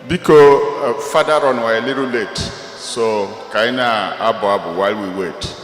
Biko, Father on, we're a little late, so kaina abu while we wait.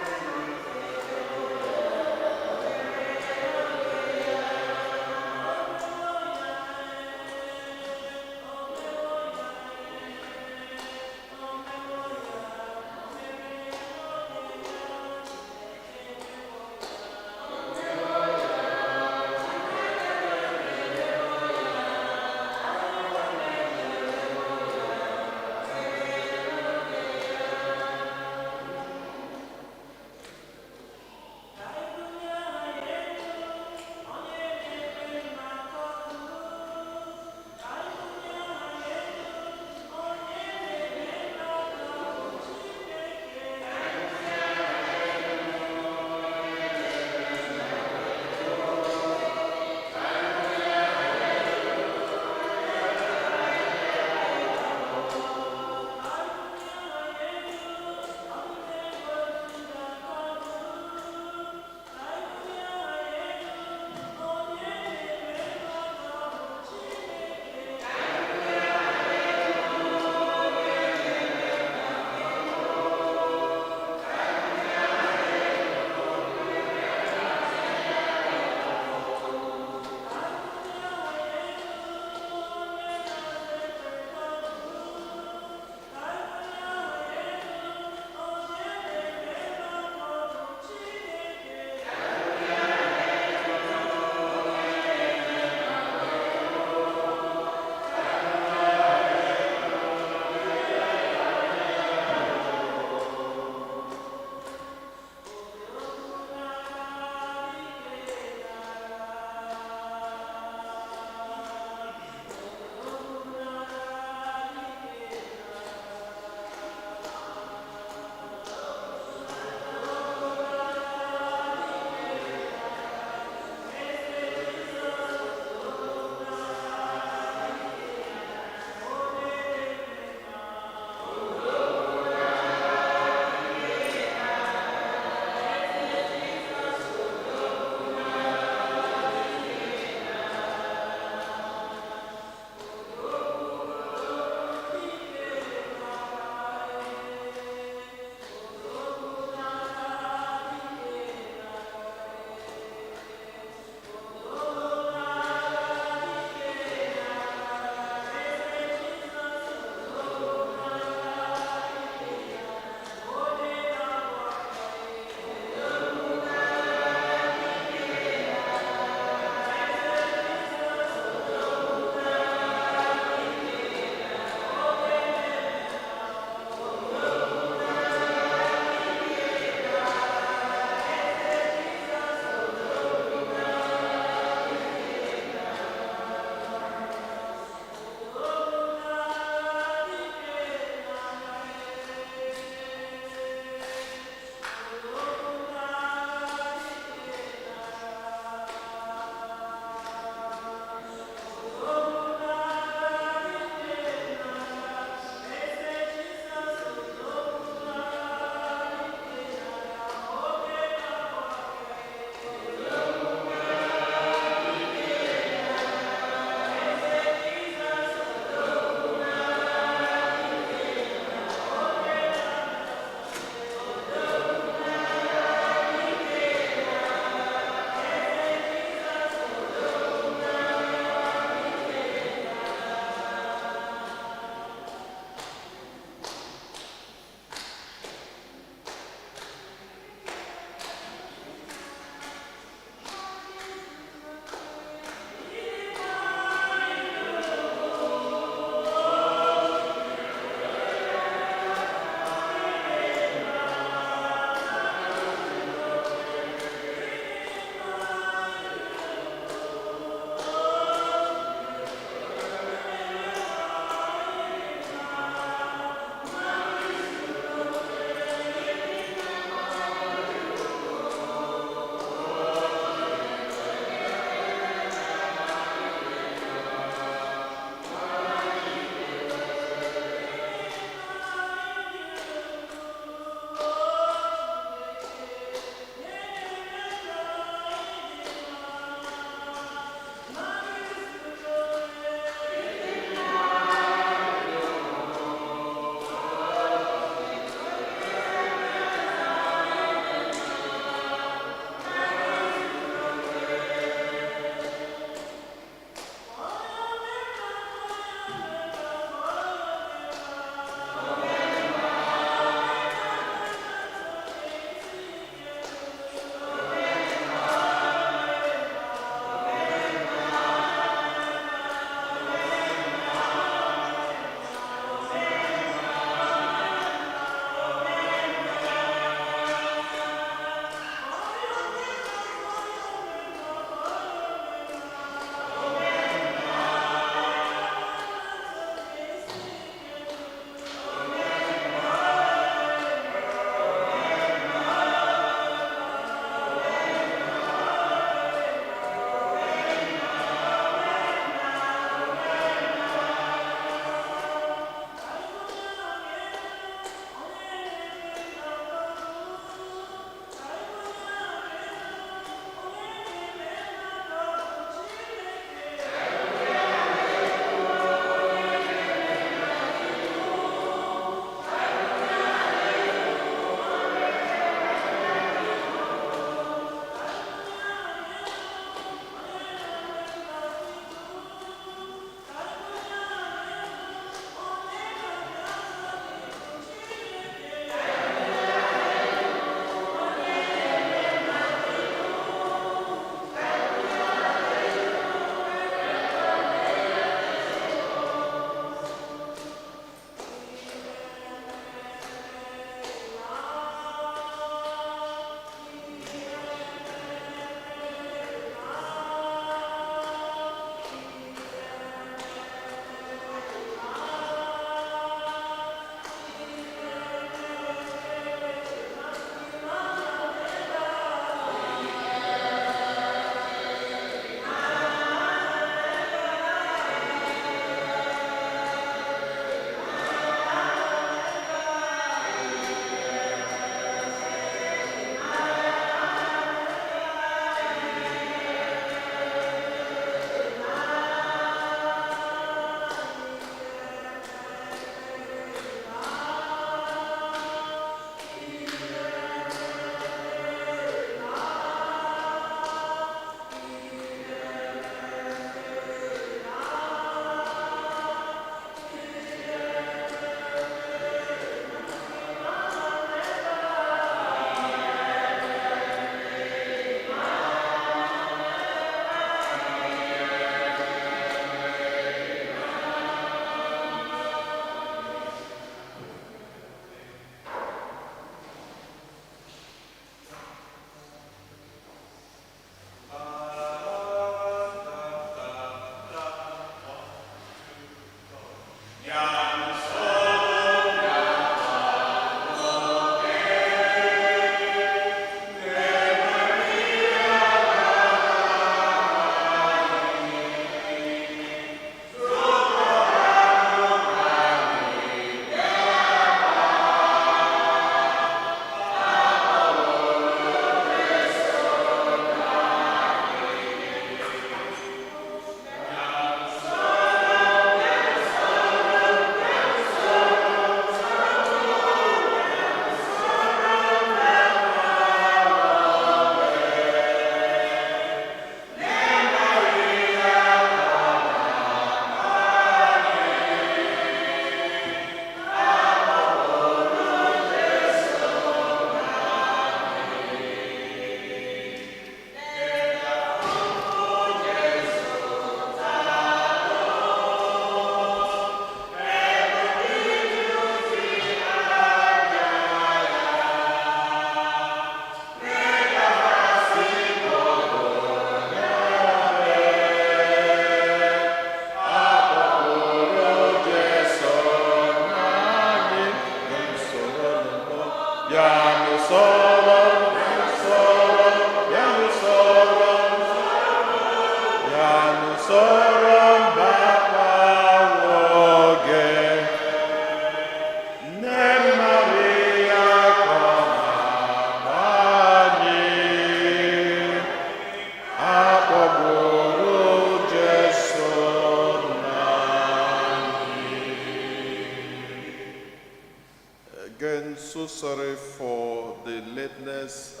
lateness,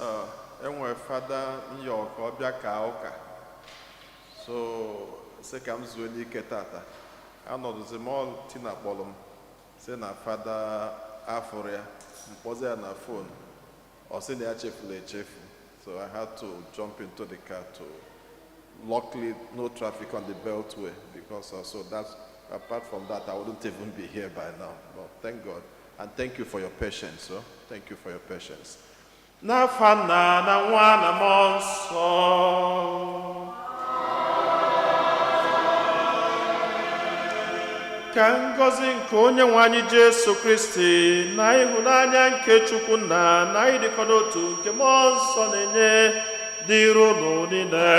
enwe Father Nyo Obia Kaoka. So, second Zuni Ketata. I know the small Tina Bolum, say na Father Aforia, was there on a phone, or say the chef. So I had to jump into the car to, luckily, no traffic on the Beltway, because also that's, apart from that, I wouldn't even be here by now. But thank God. And thank you for your patience. So thank you for your patience. Na fana na wana monso. Ka ngọzi nke Onyenwe anyị Jesu Kristi na ịhụnanya nke Chukwu na ịdịkọ n'otu nke Mmụọ Nsọ na-enye dịrị unu niile.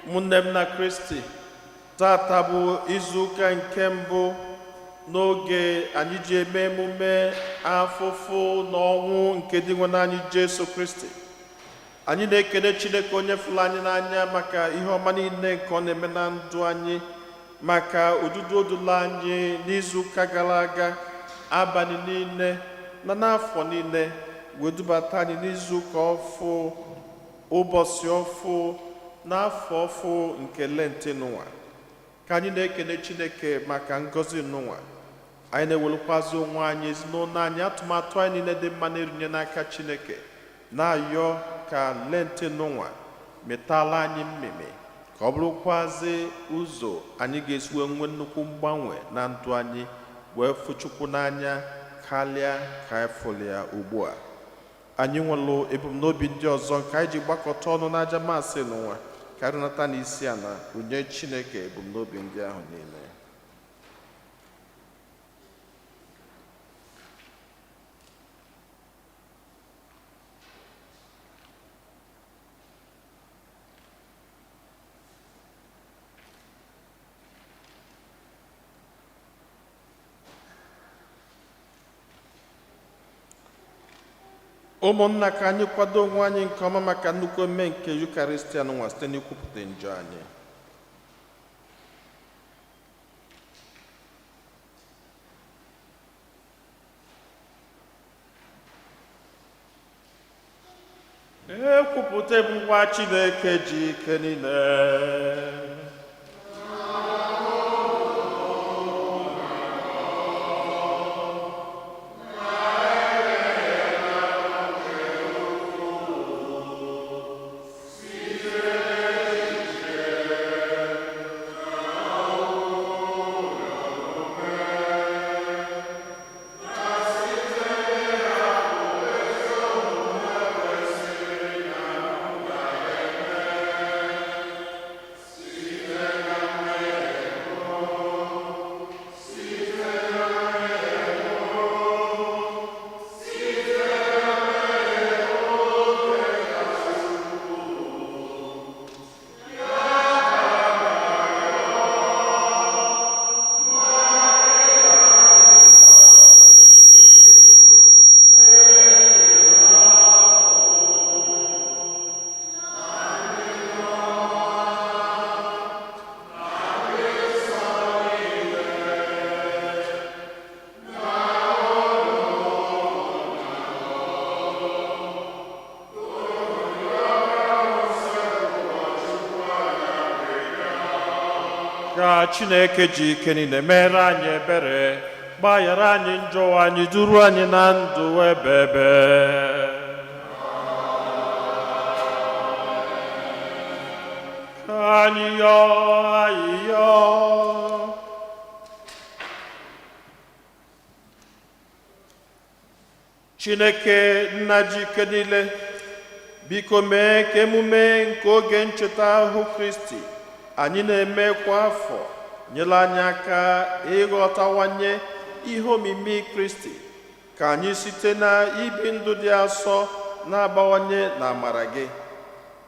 Ụmụnne m na Kristi, tata bụ izuụka nke mbụ n'oge anyị ji eme emume afụfụ na ọnwụ nke dị nwe anyị Jesu Kristi. Anyị na-ekele Chineke onye fụrụ anyị n'anya maka ihe ọma niile nke ọ na-eme na ndụ anyị, maka odudu odula anyị n'izuụka gara aga, abalị niile na n'afọ niile, wee dubata anyị n'izuụka ọfụ, ụbọchị ọfụ, n'afọ ọfụ nke Lenti n'ụwa. Ka anyị na-ekele Chineke maka ngọzi n'ụwa. Anyị na-ewelukwazi onwe anyị, ezinụlọ anyị, atụmatụ anyị niile dị mma na-erunye n'aka Chineke, na-ayọ ka Lenti n'ụwa metala anyị mmemme, ka ọ bụrụkwazi ụzọ anyị ga-esiwe nwe nnukwu mgbanwe na ndụ anyị, wee fụ Chukwu n'anya karịa ka anyị fụrụ ya ugbu a. Anyị nwere ebumnobi ndị ọzọ nke anyị ji gbakọta ọnụ n'aja masị n'ụwa, ka anyị nata n'isi ala runye Chineke ebumnobi ndị ahụ niile. Ụmụnna, ka anyị kwado onwe anyị nke ọma maka nnukwu eme nke Yukarịstịa n'ụwa site n'ikwupụta njọ anyị. Ekwupụta ngwa Chineke ji ike niile. Ka Chineke ji ike niile mere anyị ebere, gbaghara anyị njọ anyị, duru anyị na ndụ ebebe. Ka anyị yọọ. Chineke nna ji ike niile, biko mee ka emume nke oge ncheta ahụ Kristi anyị na-eme kwa afọ nyere anyị aka ịghọtawanye ihe omimi Kristi, ka anyị site na ibi ndụ dị asọ na-abawanye na amara gị.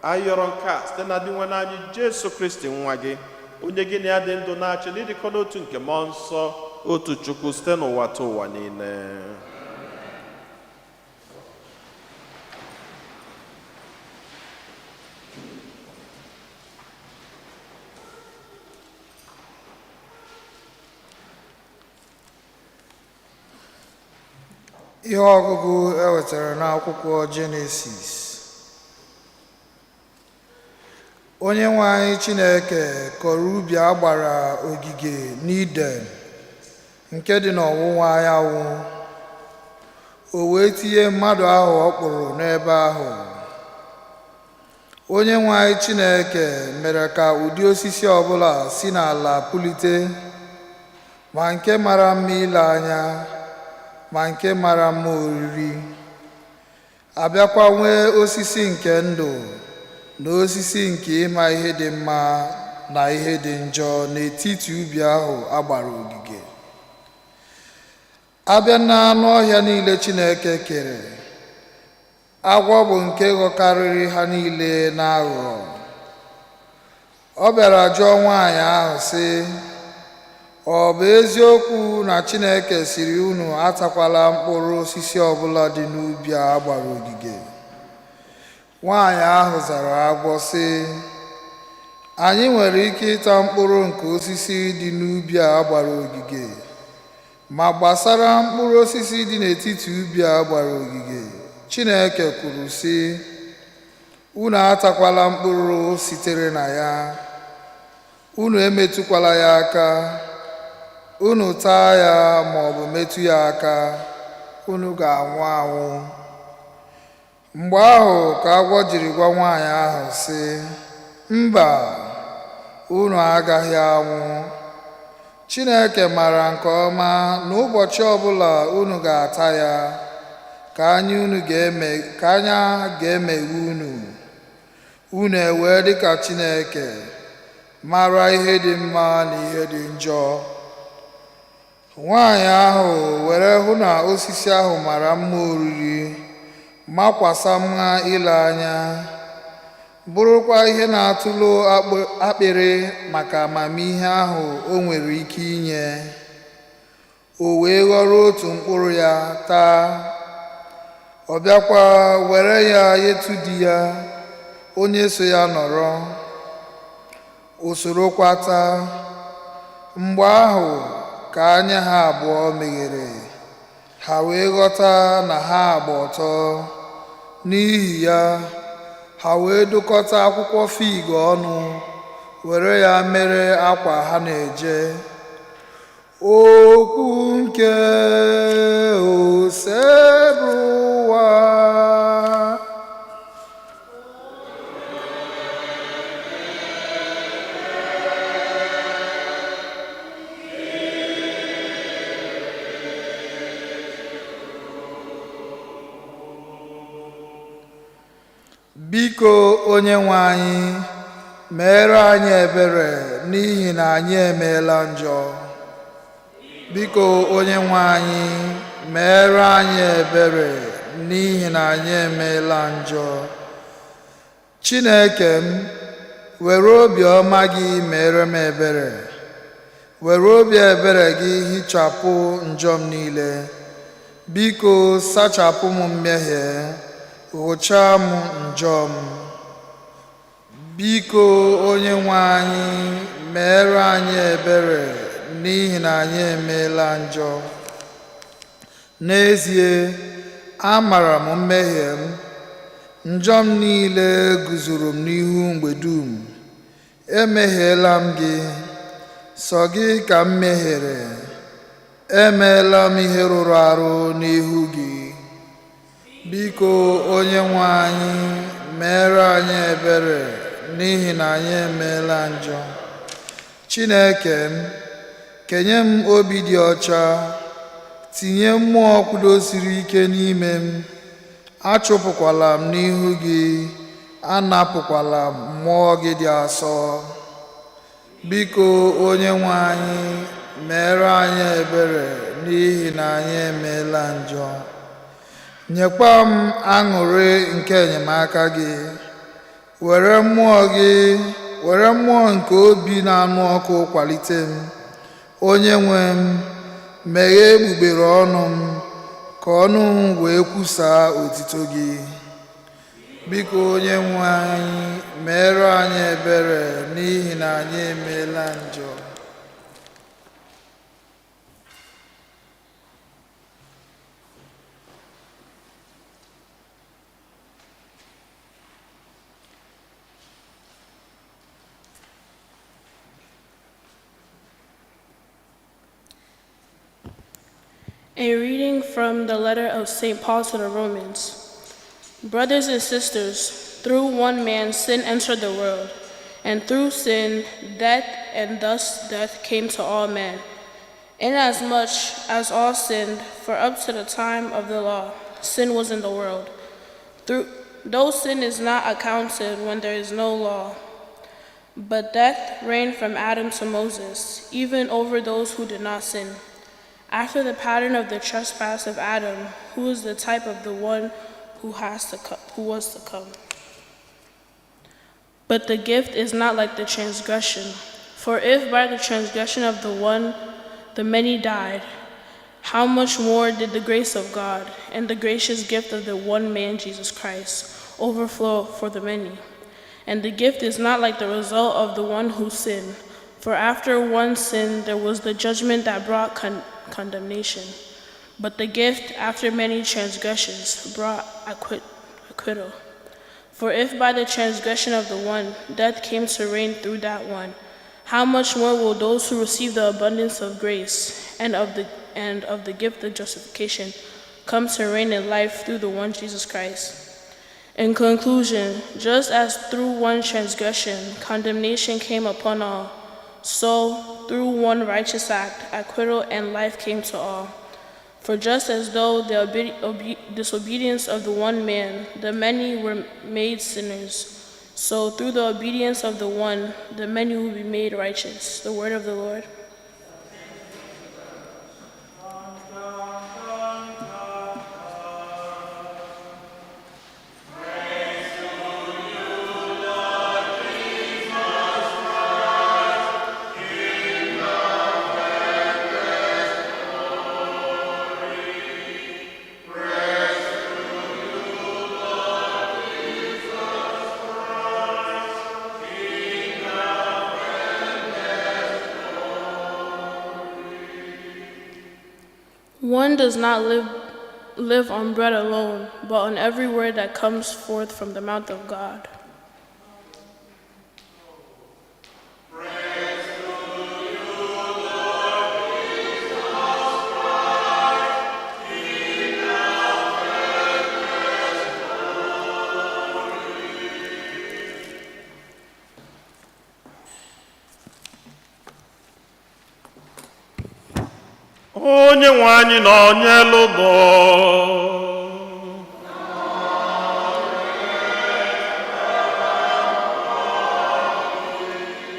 Ayọrọ nke a site na dị nwe anyị Jesu Kristi nwa gị, onye gị na ya dị ndụ na-achị n'ịdịkọ n'otu nke Mmụọ Nsọ, otu Chukwu site n'ụwa ta ụwa niile. Ihe ọgụgụ ewetara n'akwụkwọ Jenesis. Onye nwe anyị Chineke kọrọ ubi a gbara ogige n'Iden nke dị n'ọwụwa anyanwụ. O wee tinye mmadụ ahụ ọ kpụrụ n'ebe ahụ. Onye nwe anyị Chineke mere ka ụdị osisi ọbụla si n'ala pulite, ma nke mara mma ile anya, ma nke mara mma oriri. Abịakwa nwee osisi nke ndụ na osisi nke ịma ihe dị mma na ihe dị njọ n'etiti ubi ahụ a gbara ogige. Abịa n'anụ ọhịa niile Chineke kere, agwọ bụ nke ghọkarịrị ha niile n'aghụghọ. Ọ bịara jụọ nwaanyị ahụ sị, ọ bụ eziokwu na Chineke sịrị unu atakwala mkpụrụ osisi ọbụla dị n'ubi a gbara ogige? Nwaanyị ahụ zara agwọ sị, anyị nwere ike ịta mkpụrụ nke osisi dị n'ubi a gbara ogige, ma gbasara mkpụrụ osisi dị n'etiti ubi a gbara ogige, Chineke kwuru sị, unu atakwala mkpụrụ sitere na ya, unu emetụkwala ya aka. Unu taa ya ma ọ bụ metụ ya aka, unu ga-anwụ anwụ. Mgbe ahụ ka agwọ jiri gwa nwaanyị ahụ sị, mba, unu agaghị anwụ. Chineke maara nke ọma na ụbọchị ọbụla unu ga-ata ya, ka anya ga-emeghe unu. Unu ewee dịka Chineke, mara ihe dị mma na ihe dị njọ. Nwaanyị ahụ were hụ na osisi ahụ mara mma oriri, makwasa mma ile anya, bụrụkwa ihe na-atụlo akpịrị maka amamihe ahụ o nwere ike inye. O wee ghọrọ otu mkpụrụ ya taa. Ọ bịakwa were ya nyetu di ya, onye so ya nọrọ. O sorokwa taa. Mgbe ahụ ka anya ha abụọ meghere, ha wee ghọta na ha gba ọtọ. N'ihi ya, ha wee dụkọta akwụkwọ fig ọnụ, were ya mere akwa ha na-eje. Okwu nke ose bụ ụwa. Biko Onyenwe anyị, meere anyị ebere n'ihi na anyị emeela njọ. Biko Onyenwe anyị, meere anyị ebere n'ihi na anyị emeela njọ. Chineke m, were obiọma gị meere m ebere. Were obi ebere gị hichapụ njọ m niile. Biko sachapụ m mmehie, ghụchaa m njọ m. Biko Onyenwe anyị, meere anyị ebere n'ihi na anyị emeela njọ. N'ezie, amara m mmehie m, njọ m niile guzoro m n'ihu mgbe dum. Emehiela m gị, sọ gị ka m mehiere. Emeela m ihe rụrụ arụ n'ihu gị. Biko Onyenwe anyị, meere anyị ebere n'ihi na anyị emeela njọ. Chineke m, kenye m obi dị ọcha, tinye mmụọ kwudosiri ike n'ime m. Achụpụkwala m n'ihu gị, anapụkwala m mmụọ gị dị asọ. Biko Onyenwe anyị, meere anyị ebere n'ihi na anyị emeela njọ. Nyekwa m aṅụrị nke enyemaka gị. Were mmụọ nke obi na-anụ ọkụ kwalite m. Onye nwe m, meghee egbugbere ọnụ m, ka ọnụ m wee kwusaa otito gị. Biko Onyenwe anyị, meere anyị ebere n'ihi na anyị emeela njọ. A reading from the letter of St. Paul to the Romans. Brothers and sisters, through one man sin entered the world, and through sin death, and thus death came to all men. Inasmuch as all sinned, for up to the time of the law, sin was in the world. Though sin is not accounted when there is no law, but death reigned from Adam to Moses, even over those who did not sin, after the pattern of the trespass of Adam, who is the type of the one who was to come. But the gift is not like the transgression. For if by the transgression of the one the many died, how much more did the grace of God and the gracious gift of the one man Jesus Christ overflow for the many? And the gift is not like the result of the one who sinned. For after one sin there was the judgment that brought condemnation. But the gift, after many transgressions, brought acquittal. For if by the transgression of the one death came to reign through that one, how much more will those who receive the abundance of grace and of the gift of justification come to reign in life through the one Jesus Christ? In conclusion, just as through one transgression condemnation came upon all, so through one righteous act acquittal and life came to all. For just as though the disobedience of the one man the many were made sinners, so through the obedience of the one the many will be made righteous. The word of the Lord. One does not live on bread alone, but on every word that comes forth from the mouth of God. Onye nwe anyị nọnyelu nọ.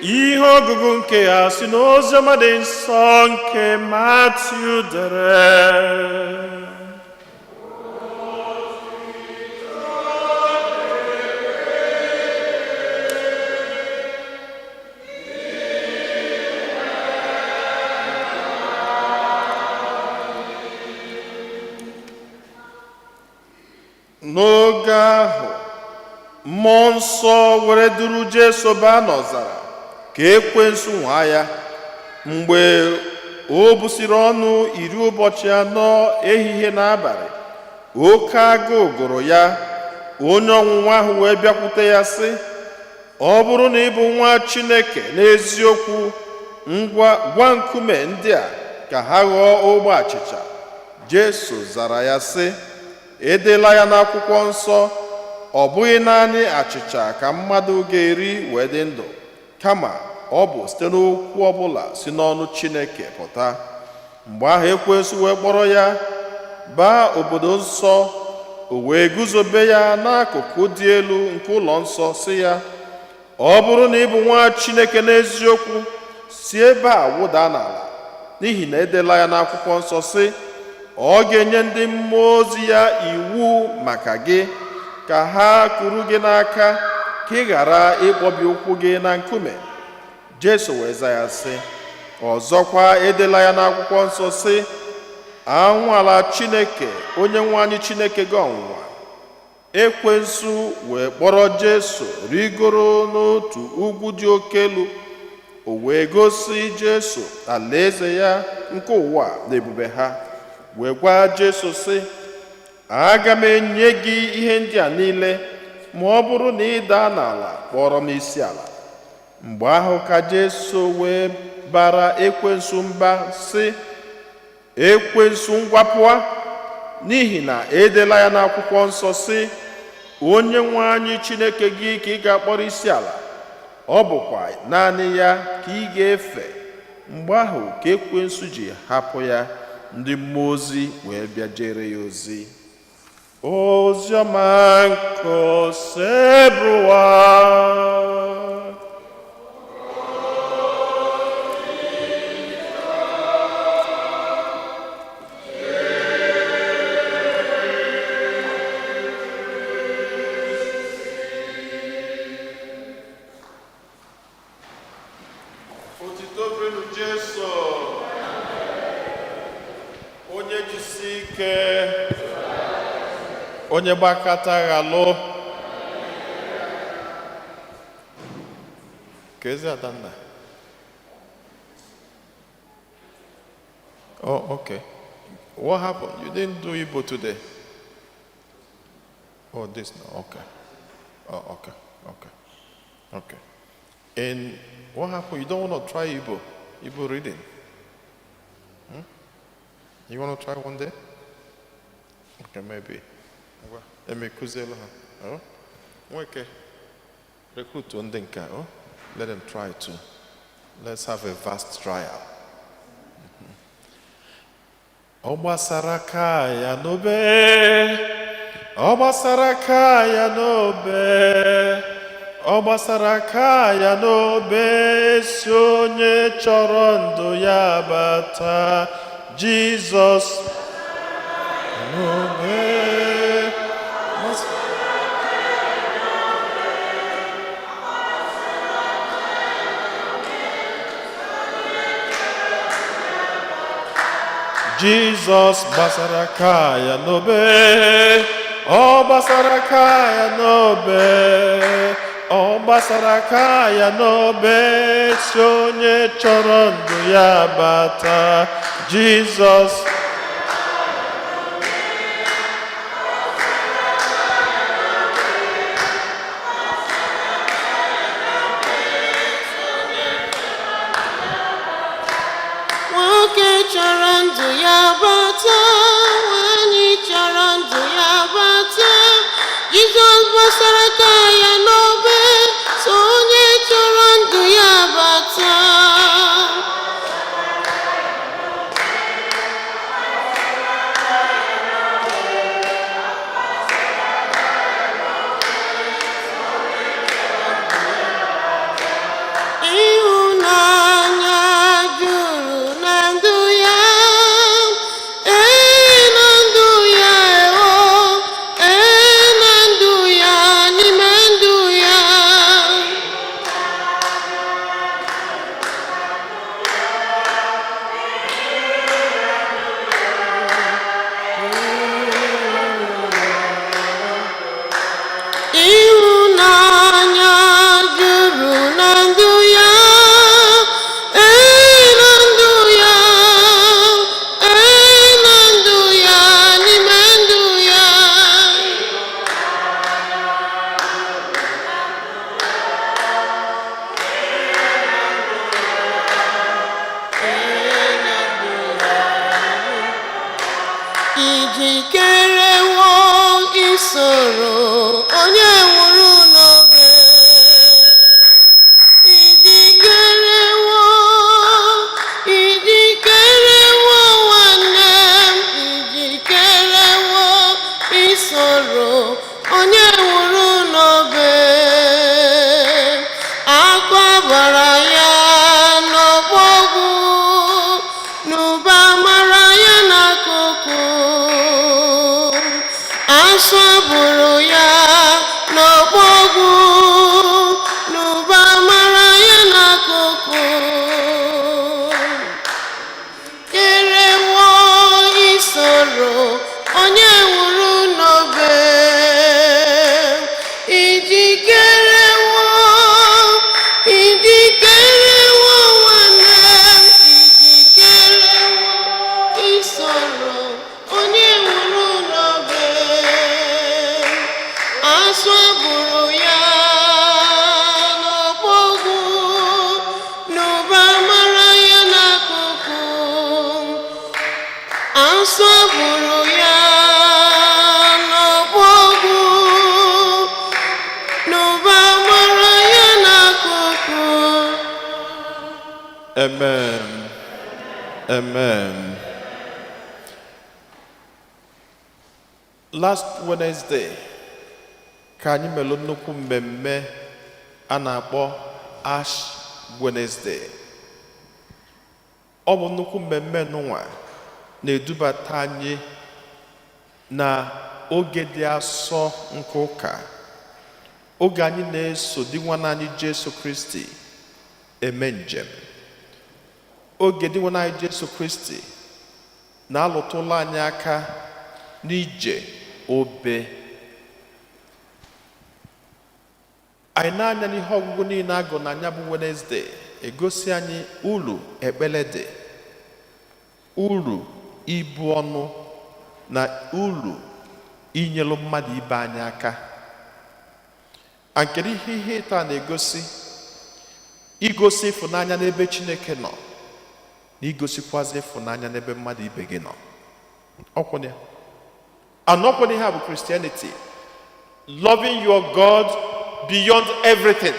Ihe ọgụgụ nke ya si n'oziọma dị nsọ nke Matiu dere. N'oge ahụ, mmụọ nsọ were duru Jesu baa n'ọzara ka ekwensu nwaa ya. Mgbe o busiri ọnụ 40 ehihie na abalị, oke agụụ gụrụ ya. Onye ọnwụnwa ahụ wee bịakwute ya sị, ọ bụrụ na ị bụ nwa Chineke n'eziokwu, gwa nkume ndị a ka ha ghọọ ogbe achịcha. Jesu zara ya sị, edela ya n'akwụkwọ nsọ, ọ bụghị naanị achịcha ka mmadụ ga-eri wee dị ndụ, kama ọ bụ site n'okwu ọbụla si n'ọnụ Chineke pụta. Mgbe ahụ ekwensu wee kpọrọ ya baa obodo nsọ, o wee guzobe ya n'akụkụ dị elu nke ụlọ nsọ sị ya, ọ bụrụ na ị bụ nwa Chineke n'eziokwu, si ebe a wụda n'ala, n'ihi na edela ya n'akwụkwọ nsọ sị, ọ ga-enye ndị mmụọ ozi ya iwu maka gị, ka ha kuru gị n'aka, ka ị ghara ịkpọbi ụkwụ gị na nkume. Jesu wee zaa ya sị, ọzọkwa edela ya n'akwụkwọ nsọ sị, anwala Chineke onye nwe anyị Chineke gị ọnwụnwa. Ekwensu wee kpọrọ Jesu rigoro n'otu ugwu dị oke elu. O wee gosi Jesu alaeze ya nke ụwa na ebube ha, wee gwa Jesu sị, aga m enye gị ihe ndị a niile ma ọ bụrụ na ị daa n'ala kpọrọ m isi ala. Mgbe ahụ ka Jesu wee bara ekwensu mba sị, ekwensu ngwapụa, n'ihi na edela ya n'akwụkwọ nsọ sị, onye nwe anyị Chineke gị ka ị ga-akpọrọ isi ala, ọ bụkwa naanị ya ka ị ga-efe. Mgbe ahụ ka ekwensu ji hapụ ya, ndị mmụọ ozi wee bịa jere ya ozi. Oziọma nke Osebruwa. Otito dịrị Jesu, onye jisi ike, onye gbakọta ghalụ. Kezi Adanna. Oh, okay. What happened? You didn't do Igbo today. Oh, this no. Okay. Oh, okay. Okay. Okay. And what happened? You don't want to try Igbo reading? You want to try one day? Okay, maybe. Let me kuzela. Oh, okay. Recruit one thing. Oh, let them try too. Let's have a vast trial. Obasaraka ya nobe, Obasaraka ya nobe, Obasaraka ya nobe, Sonye chorondo ya bata, Jesus nobe. Jesus basarakaya nobe, oh basarakaya nobe, oh basarakaya nobe, sonye chorondo ya bata, Jesus. Jesus basarakaya nobe, sonye chorondo ya bata. Ijikerewo isoro onye nwụrụ n'obe. Ijikerewo nwanne m, ijikerewo isoro onye nwụrụ n'obe. Akwa bara ya n'ọbọgwụ, n'ụba mara ya n'akụkụ. Asaburu ya n'ọbọgwụ, n'ụba mara ya n'akụkụ. Kerewo isoro onye nwụrụ n'obe. Ijikerewo nwanne m, ijikerewo isoro onye nwụrụ n'obe. asọpụrụ ya n'ọgbọgwụ n'ụba mara ya n'akụkụ. Amen. Amen. Last Wednesday, ka anyị mere nnukwu mmemme a na-akpọ Ash Wednesday. Ọ bụ nnukwu mmemme nụnwa na-edubata anyị na oge dị asọ nke ụka, oge anyị na-eso di nwanne anyị Jesu Kristi eme njem, oge di nwanne anyị Jesu Kristi na-alụtụla anyị aka n'ije obe. Anyị na-anya n'ihe ọgụgụ niile agụ na anya bụ Wednesday egosi anyị uru ekpele dị, uru ibu ọnụ na uru inyelu mmadụ ibe anyị aka. Ankere ihe taa na-egosi igosi ịfụnanya n'ebe Chineke nọ na igosikwazi ịfụnanya n'ebe mmadụ ibe gị nọ. Ọkwụnya anọkwụnya ha bụ Christianity, loving your God beyond everything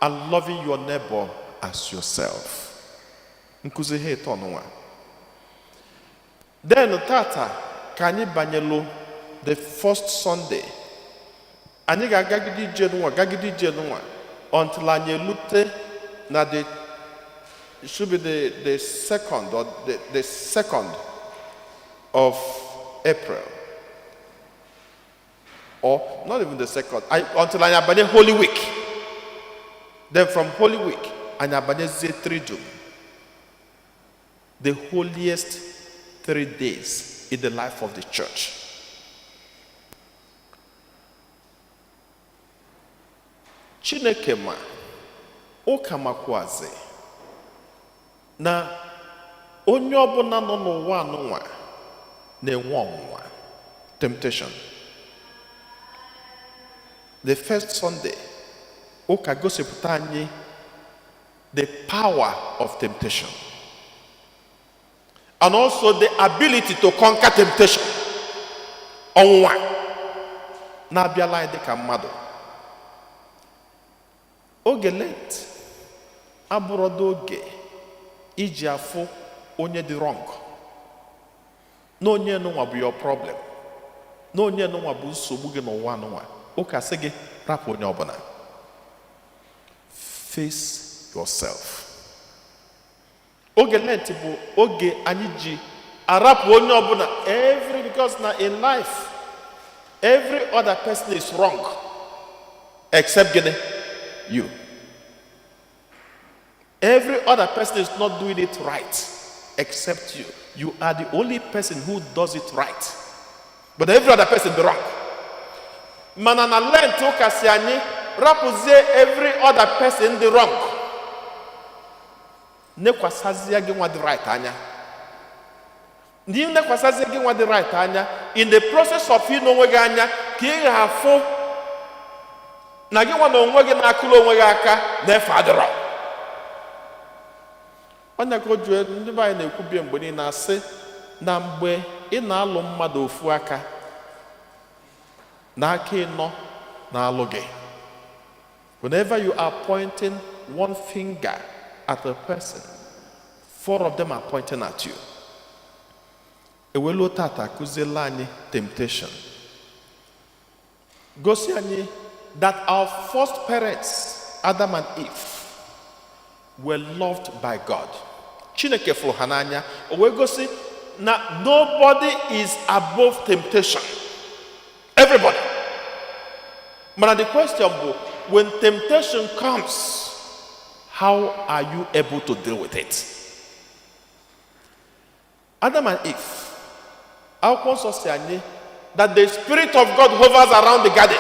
and loving your neighbor as yourself. Nkuzi ha eto ọnụnwa. Then tata ka anyị banyelu the first Sunday. Anyị ga-agagide ije n'ụwa until anyị elute na it should be the second or the second of April, or not even the second, until anyị abanye Holy Week. Then from Holy Week anyị abanye Triduum, the holiest 3 days in the life of the church. Chineke ma ụka makwazi na onye ọbụla nọ n'ụwa anụnwa na-enwe ọnwụnwa, temptation. The first Sunday, ụka gosipụta anyị the power of temptation and also the ability to conquer temptation. Ọnwụnwa na-abịala anyị dịka mmadụ. Oge Lent abụrụda oge iji afụ onye dị wrong, na onye nụnwa bụ your problem, na onye nụnwa bụ nsogbu gị n'ụwa nụnwa. Ụka sị gị rapụ onye ọbụla, face yourself. Oge Lent bụ oge anyị ji arapụ onye ọbụla, because na in life every other person is wrong except gịnị? You. Every other person is not doing it right except you. You are the only person who does it right, but every other person be wrong. Mana na Lent ụka si anyị rapụzie every other person dị wrong, nekwasazia gị nwa dị right anya. Ndị nekwasazia gị nwa dị right anya, in the process of ịnọ onwe gị anya ka ị ga-afụ na gị nwa na onwe gị na-akụrụ onwe gị aka na-efe adịrọ. Onye ka o jụọ ndị be anyị na-ekwubie mgbe niile asị na mgbe ị na-alụ mmadụ ofu aka na aka ịnọ na-alụ gị, whenever you are pointing one finger at a person, 4 of them are pointing at you. Ewelu tata kụziela anyị temptation, gosi anyị that our first parents, Adam and Eve, were loved by God. Chineke fụrụ ha n'anya, o wee gosi na nobody is above temptation. Everybody. But the question is, when temptation comes, how are you able to deal with it? Adam and Eve, akwụkwọ nsọ si anyị that the Spirit of God hovers around the garden.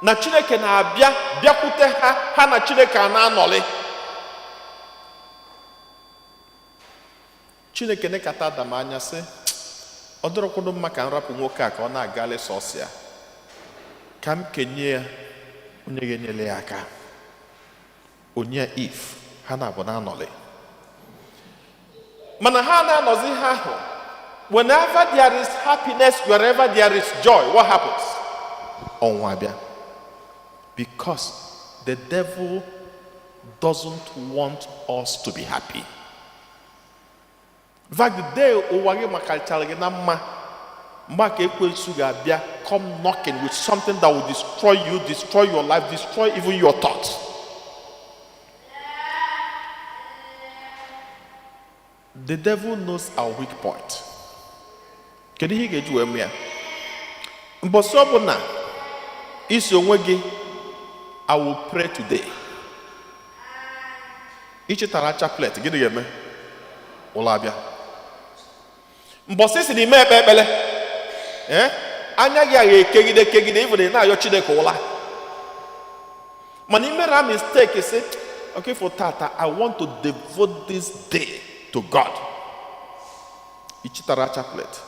Na Chineke na-abịa bịakwute ha na Chineke na-anọlị. Chineke nekata Adam anya sị, ọ dịrọkwụnụ mma ka m rapụ nwoke a ka ọ na-agalị sọsịa, ka m kenye ya onye ga-enyere ya aka. Onye Eve, ha na-abụ na-anọlị. Mana ha na-anọzi ha ahụ. Whenever there is happiness, wherever there is joy, what happens? Ọnwụ abịa. Because the devil doesn't want us to be happy. In fact, the day ụwa gị makachara gị na mma, mgbe ka ekwensu ga-abịa come knocking with something that will destroy you, destroy your life, destroy even your thoughts. The devil knows our weak point. Kedu ihe ị ga-eji wee mee ya? Mbọsị ọbụla isi onwe gị, I will pray today. Ichetara chaplet, gịnị ga-eme? Ụlọ abịa. Mbọsị si n'ime ekpe ekpele, anya gị agha ekegide even na-ayọ Chineke ụla. Mana ime ra mistake say, okay, for tata, I want to devote this day to God. Ichitara chaplet.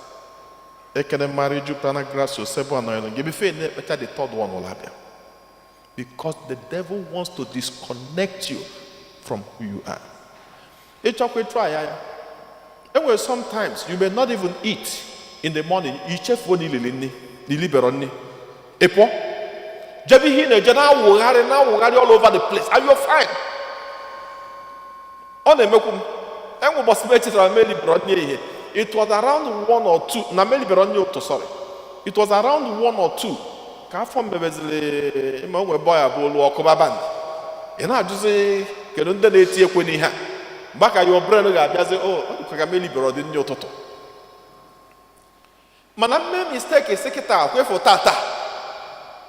Ekene marry Jupiter grass so sebo anoyno. Give me faith better the third one will happen. Because the devil wants to disconnect you from who you are. It's okay, try. Anyway, sometimes you may not even eat in the morning. You chef one liberoni. Epo. Jabi hine jana wugari all over the place. Are you fine? On the mekum. Engu bosmeti tra me liberoni here. It was around 1 or 2. Na me liberoni to sorry. It was around 1 or 2. Ka from bebezle ima we boy abolu okoba band. Ina juze kedu nde na-eti ekwe n'ihe a. Baka your brain ga-abịa say, oh, ka me liberoni ndị ụtụtụ. Mana mme mistake sekita akwe for tata.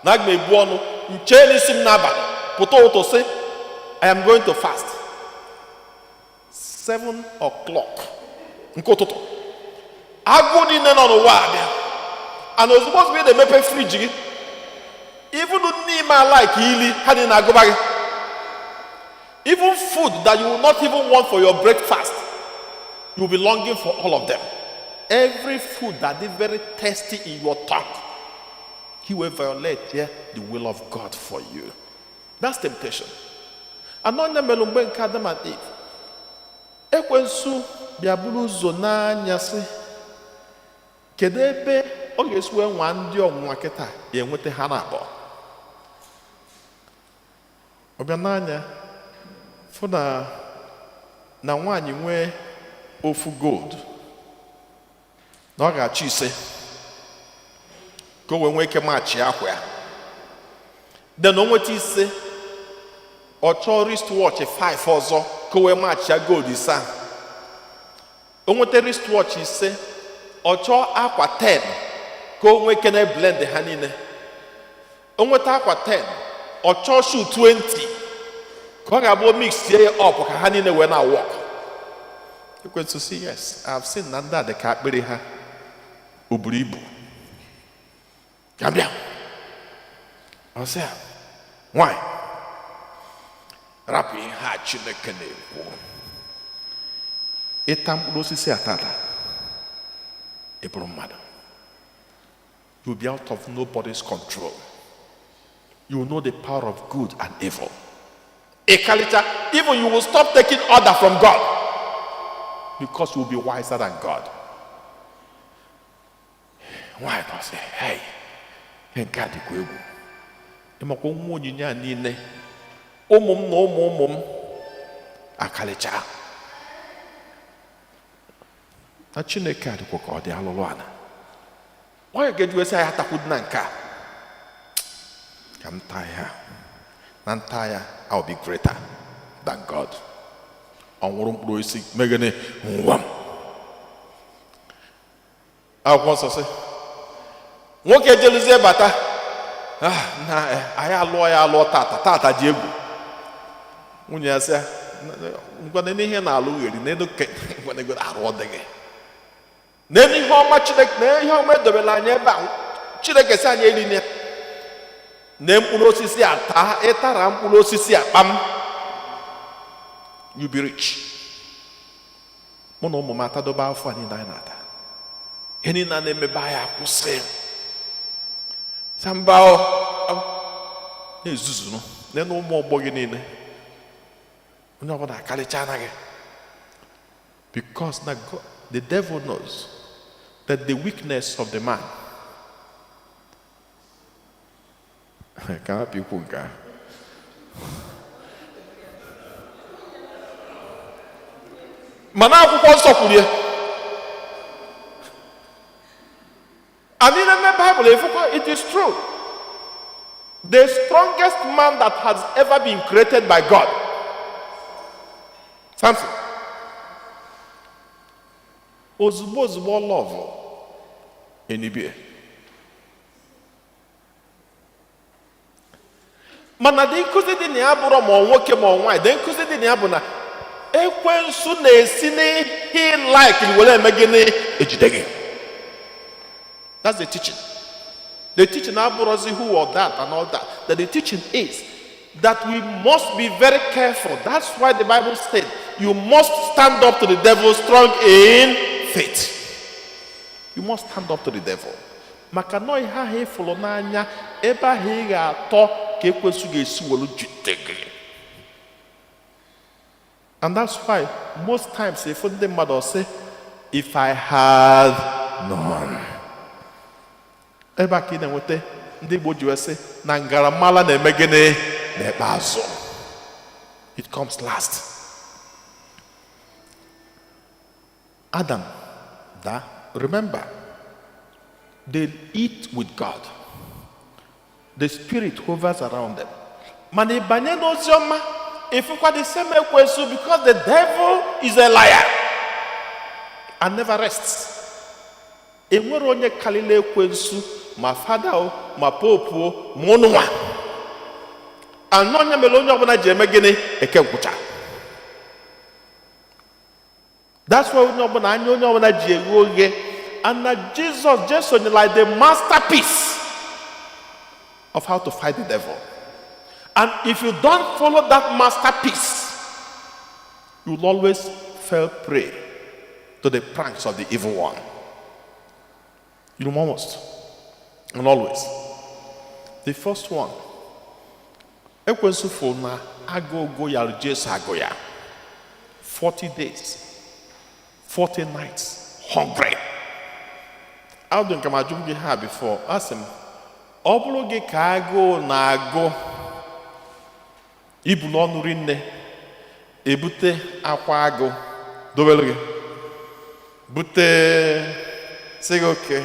Na gbe bu ọnụ nche n'isi m n'abalị. Pụta ụtụ sị, I am going to fast. 7 o'clock. Nke ụtụtụ. Agụ niile nọ n'ụwa abịa. And ozugbo ozugbo ị na-emepe friji gị. Even n'ime like ili ha dị na-agụba gị. Even food that you will not even want for your breakfast, you will be longing for all of them. Every food that is very tasty in your tongue, he will violate the will of God for you. That's temptation. Anọnya mere mgbe nke Adam and Eve. Ekwensu bịa buru ụzọ n'anya sị, kedu ebe ọ ga-esi wee nwa ndị ọnwụnwa kịta ya enweta ha na-abụọ? Ọbịa n'anya fụ na nwaanyị nwee ofu gold na ọ ga-achọ ise ka o wee nwee ike maachị akwa ya. Then o nweta ise, ọ chọọ wristwatch 5 ọzọ ka o wee maachị ya gold ise. O nweta wristwatch ise, ọ chọọ akwa 10 ka o nwee ike na blend ha niile. O nweta akwa 10, ọ chọọ shoe 20 ka ọ ga-abụ mix ye up ka ha niile wee na work. You going to see, yes, I have seen na ndị a dị ka akpịrị ha o buru ibu. Gambia. Ọ sị, why? Rapụ ihe ha Chineke na-ekwu. Ịta mkpụrụ osisi atata, ị bụrụ mmadụ. You will be out of nobody's control. You will know the power of good and evil. A culture, even you will stop taking order from God because you will be wiser than God. Why not say, hey, God dị egwu. Ịmakwa ụmụ onyinye a niile, ụmụ m na ụmụ m akalicha. Na Chineke adịkwa ka ọ dị alụlụ ana. Onye ga-eji wee sị ya atakwudu na nke a. Ka m taa ya. Na nta ya, I will be greater than God. Ọnwụrụ mkpụrụ isi megene nwam. Akwụkwọ nsọ sị, nwoke jeluzie bata, na anyị alụọ ya alụọ tata ji egwu. Nwunye ya sị, ngwana n'ihe na-alụ gheri n'elu ngwana arụ ọ dịghị. N'elu ihe ọma Chineke, na ihe ọma edobela anyị ebe a, Chineke sị anyị eri ya. Na mkpụrụ osisi ata, ịtara mkpụrụ osisi akpam, you be rich. Mụ na ụmụ m atadobe afọ anyị na anyị na-ata. Ihe niile na-emebe anyị akwụsị. Samba na-ezuzunu n'elu ụmụ ọgbọ gị niile. Onye ọbụla akarịcha anaghị. Because now the devil knows that the weakness of the man. Can people go? Mana akwụkwọ nsọ kwuru ya. And in the Bible, it is true. The strongest man that has ever been created by God, Samson. Ozugbo love enibie. Mana dị nkụzi dị na ya bụrụ ma nwoke ma nwaanyị, dị nkụzi dị na ya bụ na ekwensu na-esi n'ihe like were eme gịnị ejide gị. That's the teaching. The teaching abụrụzi who or that and all that. That the teaching is that we must be very careful. That's why the Bible said you must stand up to the devil strong in faith. You must stand up to the devil. Maka no ihe ahụ ịfụrụ n'anya ebe ahụ ị ga-atọ ka ekwensu ga-esi welu jide gị. And that's why most times if ndị mmadụ say, if I had known. Ebe aka ị na-enweta ndị Igbo ji wee sị na ngaramala na-eme gịnị na-ekpe azụ. It comes last. Adam, remember, they eat with God. The spirit hovers around them. Mana ịbanye n'oziọma ịfụkwa the same ekwensu because the devil is a liar and never rests. Enwere onye kalile ekwensu ma fada o ma pope o ma ọnụnwa. And onye mere onye ọbụla ji eme gịnị eke nkwụcha. That's why onye ọbụla ji eghe oghe. And that Jesus just like the masterpiece of how to fight the devil. And if you don't follow that masterpiece, you will always fall prey to the pranks of the evil one. You know, almost and always. The first one, ekwensu fo na agogo ya Jesu agoya. 40 days, 40 nights, hungry. I don't come to have before. Ask him, Obulu gị ka agụụ na-agụ ibu n'ọnụ rinne ebute akwa agụ dobere gị bute sị gị oke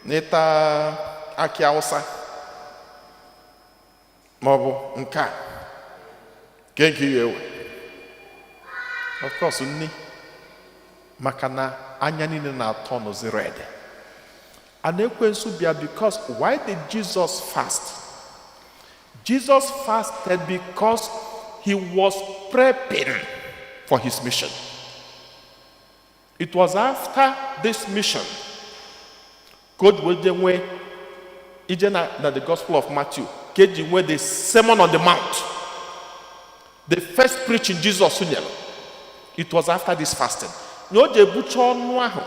n'ịta akị Awụsa maọbụ nke a nke gị ewe. Of course nni maka na anya niile na-atọ n'ozi red. And ekwensu bịa because why did Jesus fast? Jesus fasted because he was prepping for his mission. It was after this mission, God will then way the Gospel of Matthew, where the Sermon on the Mount, the first preaching Jesus. It was after this fasting. No, je bucha ọnụ ahụ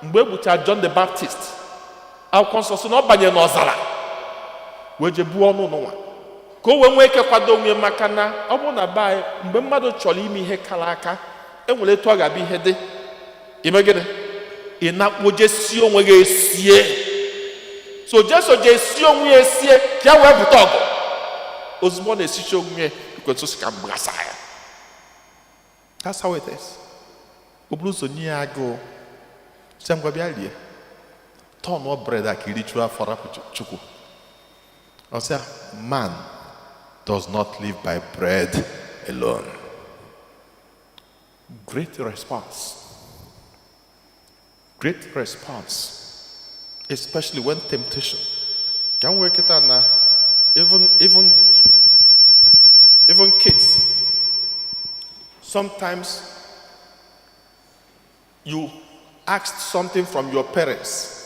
mgbe bucha John the Baptist. Akwụkwọ nsọ na ọ banye n'ọzara wee je buo ọnụ n'ụwa ka o wee nwee ike kwado onwe maka na ọ bụrụ na be mgbe mmadụ chọrọ ime ihe kara aka enwere etu ọ ga-abịa ihe dị ime gịnị ị na-akpọ je sie onwe gị esie. So Jesu je sie onwe ya esie ya wee bute ọgụ ozugbo na-esicha onwe ya ekwensu si ka mgbasa ya. That's how it is. O buru ụzọ nye ya agụụ sị ngwa bịa rie turn what bread a ka iri chụrụ afọ rapụ Chukwu. Ọ sị man does not live by bread alone. Great response. Great response. Especially when temptation. Can we get that now? Even kids. Sometimes you asked something from your parents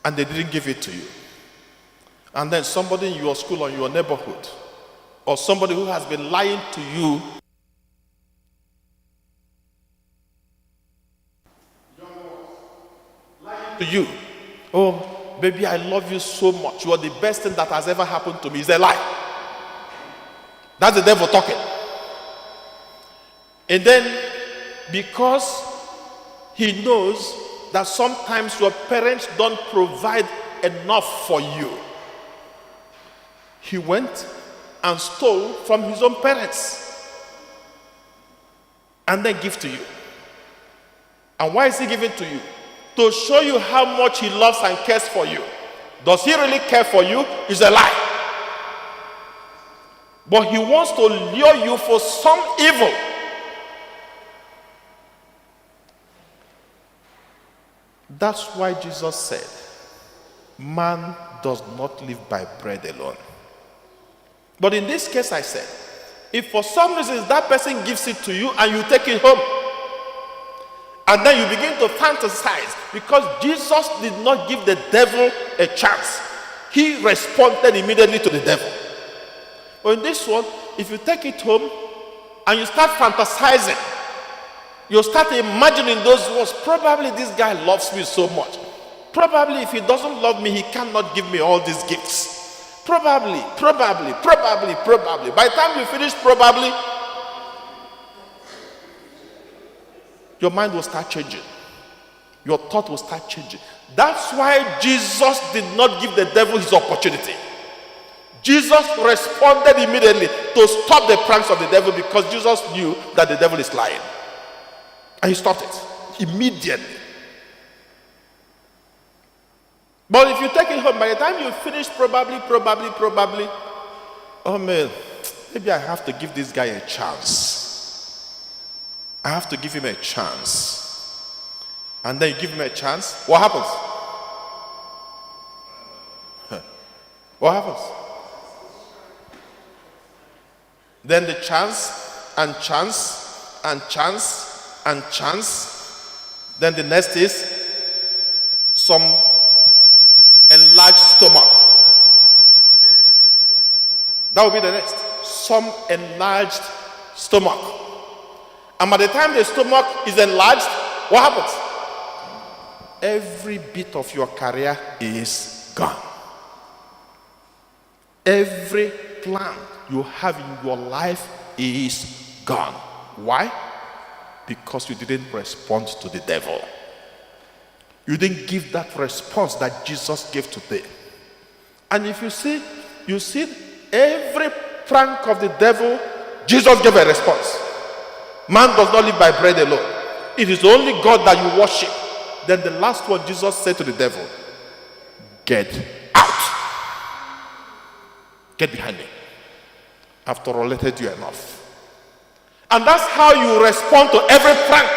and they didn't give it to you. And then somebody in your school or your neighborhood or somebody who has been lying to you oh baby, I love you so much, you are the best thing that has ever happened to me. Is a lie. That's the devil talking. And then because he knows that sometimes your parents don't provide enough for you. He went and stole from his own parents and then give to you. And why is he giving to you? To show you how much he loves and cares for you. Does he really care for you? It's a lie. But he wants to lure you for some evil. That's why Jesus said, man does not live by bread alone. But in this case, I said, if for some reason that person gives it to you and you take it home, and then you begin to fantasize, because Jesus did not give the devil a chance. He responded immediately to the devil. But in this one, if you take it home and you start fantasizing, you start imagining those words. Probably this guy loves me so much. Probably if he doesn't love me, he cannot give me all these gifts. Probably. By the time you finish probably, your mind will start changing. Your thought will start changing. That's why Jesus did not give the devil his opportunity. Jesus responded immediately to stop the pranks of the devil, because Jesus knew that the devil is lying. And he stopped it immediately. But if you take it home, by the time you finish probably, oh man, maybe I have to give this guy a chance. I have to give him a chance. And then you give him a chance, what happens? What happens? Then the chance and chance and chance and chance. Then the next is some enlarged stomach. That will be the next. Some enlarged stomach. And by the time the stomach is enlarged, what happens? Every bit of your career is gone. Every plan you have in your life is gone. Why? Because you didn't respond to the devil. You didn't give that response that Jesus gave today. And if you see every prank of the devil, Jesus gave a response. Man does not live by bread alone. It is only God that you worship. Then the last one, Jesus said to the devil, get out. Get behind me. I've tolerated you enough. And that's how you respond to every prank.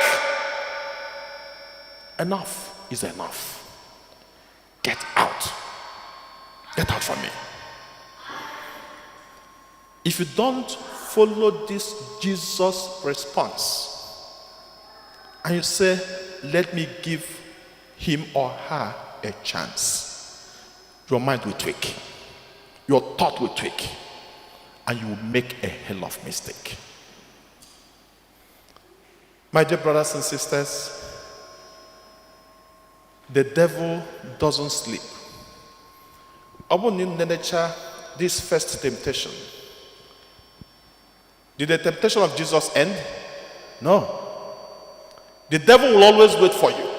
Enough is enough. Get out. Get out from me. If you don't follow this Jesus response, and you say, let me give him or her a chance, your mind will tweak. Your thought will tweak. And you will make a hell of mistake. My dear brothers and sisters, the devil doesn't sleep. This first temptation, did the temptation of Jesus end? No. The devil will always wait for you.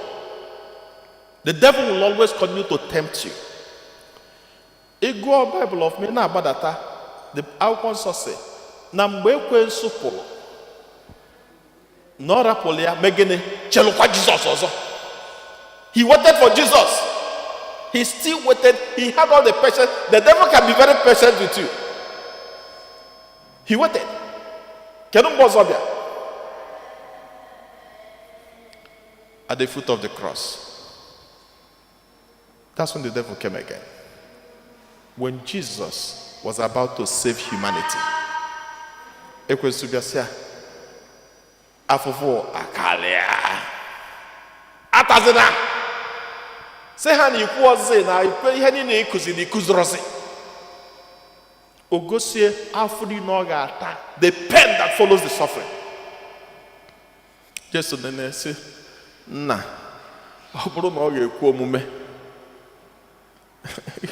The devil will always continue to tempt you. Igbo Bible of me na abadata, the akwụkwọ nsọ sị na mgbe ekwensu pụrụ na ọ rapụrụ ya megene chelụkwa Jesus ọzọ. He waited for Jesus. He still waited. He had all the patience. The devil can be very patient with you. He waited. Kedu mgbe ọzọ bịa? At the foot of the cross. That's when the devil came again. When Jesus was about to save humanity, ekwensu bịa sị ya, afụfụ akarịa atazina sị ha na ikwu ọzọ na ikwe ihe niile ikuzi na ikuzorozi ogosie afọ dị na ọ ga-ata, the pain that follows the suffering. Jesu nene sị, nna ọ bụrụ na ọ ga-ekwu omume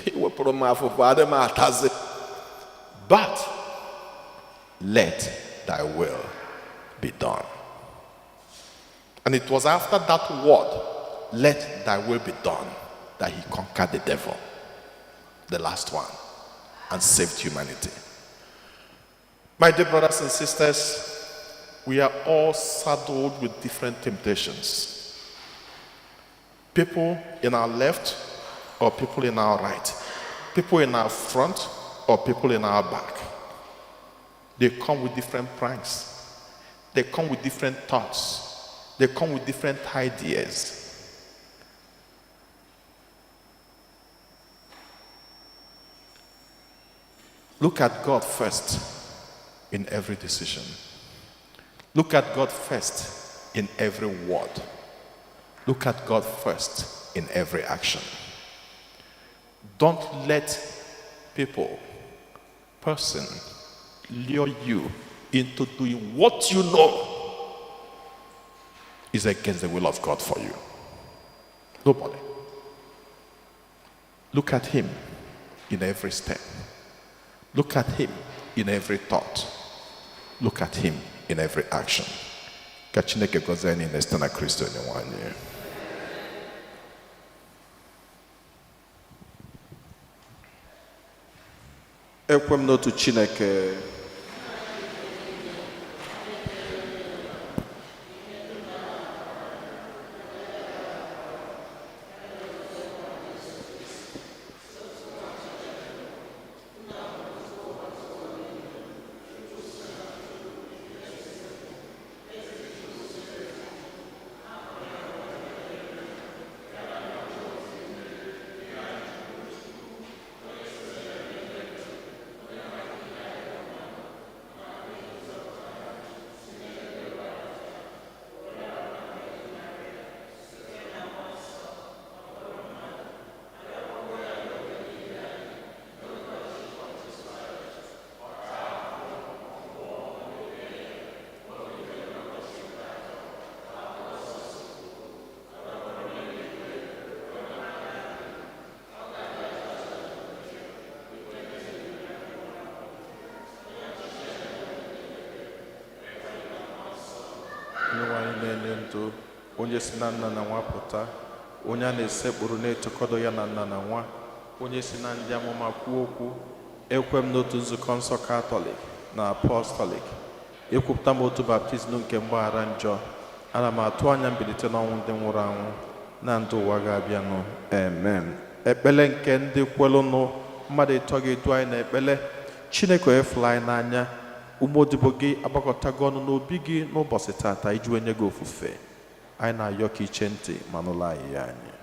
iwepụrụ m afụfụ adị m atazi, but let thy will be done. And it was after that word, let thy will be done, that he conquered the devil, the last one, and saved humanity. My dear brothers and sisters, we are all saddled with different temptations. People in our left or people in our right. People in our front or people in our back. They come with different pranks. They come with different thoughts. They come with different ideas. Look at God first in every decision. Look at God first in every word. Look at God first in every action. Don't let people, person, lure you into doing what you know is against the will of God for you. Nobody. Look at him in every step. Look at him in every thought. Look at him in every action. Ka Chineke gọzie anyị na-esite na Kristo Onyenwe anyị. Ekwe m n'otu Chineke. Onye si na nna na nwa pụta, onye a na-esekpụrụ na-etokọdo ya na nna na nwa, onye si na ndị amụma kwuo okwu, ekwe m n'otu nzukọ nsọ Katọlik na Apọstọlik, ekwupụta m otu baptizim nke mgbaghara njọ, ana m atụ anya mbilite n'ọnwụ ndị nwụrụ anwụ na ndụ ụwa ga-abịanụ. Amen. Ekpele nke ndị kwelụnụ mmadụ ịtọ ga-edu anyị na ekpele. Chineke efula anyị n'anya, ụmụodibo gị agbakọtago ọnụ n'obi gị n'ụbọchị tata iji wenye gị ofufe. Anyị na-ayọ ka iche ntị ma nụrụ anyị ya anyị.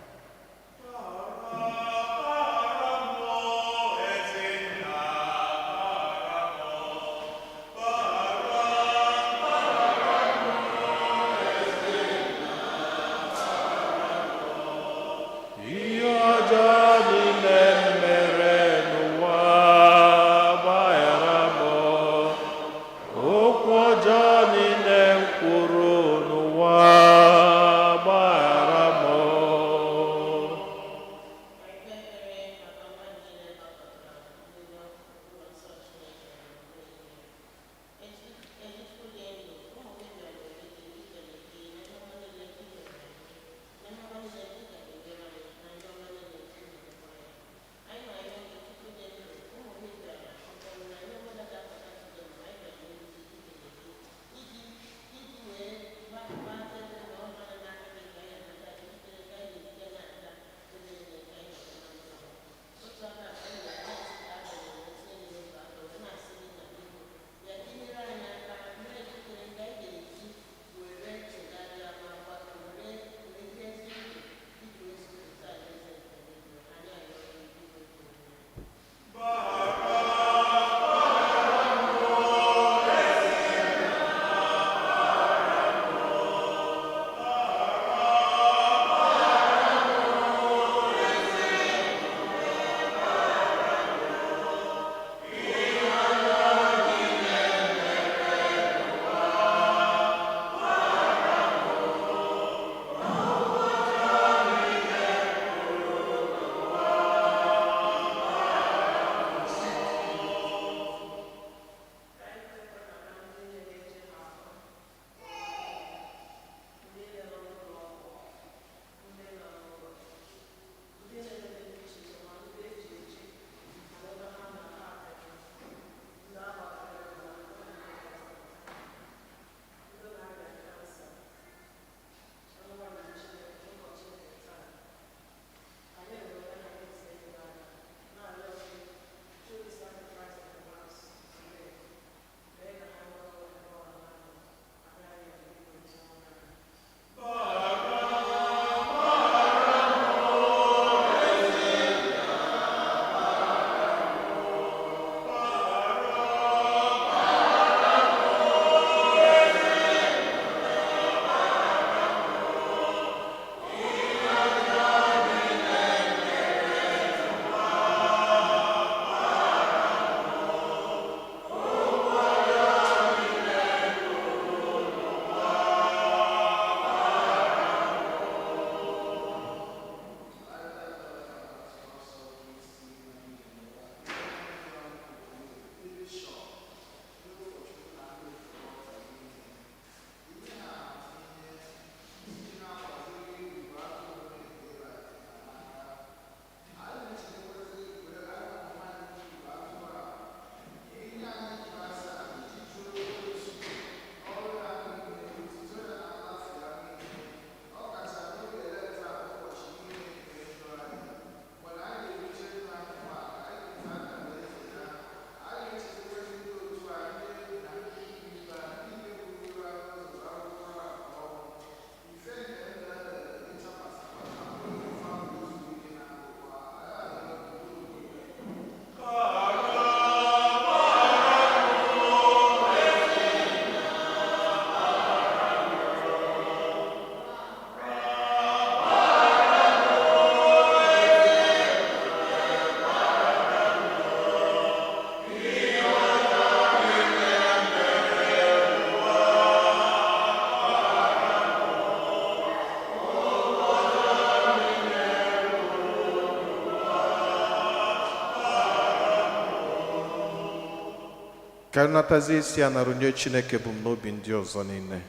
ka anyị natazie isi a nara onye Chineke bụ n'obi ndị ọzọ niile.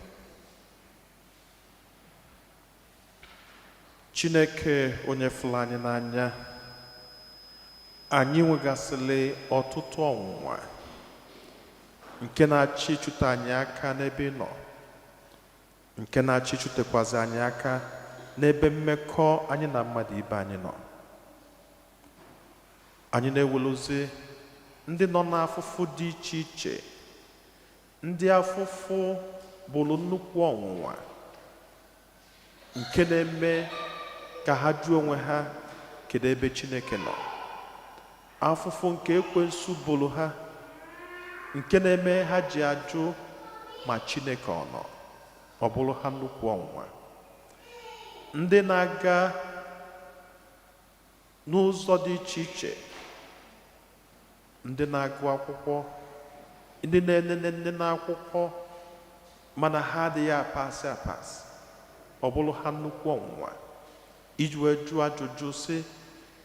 Chineke onye fụrụ anyị n'anya, anyị nwegasịrị ọtụtụ ọnwụnwa nke na-achị ịchụte anyị aka n'ebe ị nọ, nke na-achị ịchụtekwazị anyị aka n'ebe mmekọ anyị na mmadụ ibe anyị nọ. Anyị na-eweluzi ndị nọ n'afụfụ dị iche iche, ndị afụfụ bụrụ nnukwu ọnwụnwa nke na-eme ka ha jụọ onwe ha kedu ebe Chineke nọ. Afụfụ nke ekwensu bụrụ ha nke na-eme ha ji ajụ ma Chineke ọ nọ. Ọ bụrụ ha nnukwu ọnwụnwa. Ndị na-aga n'ụzọ dị iche iche, ndị na-agụ akwụkwọ, ndị na-enene n'akwụkwọ mana ha adịghị apasị apasị. Ọ bụrụ ha nnukwu ọnwụnwa iji wee jụọ ajụjụ sị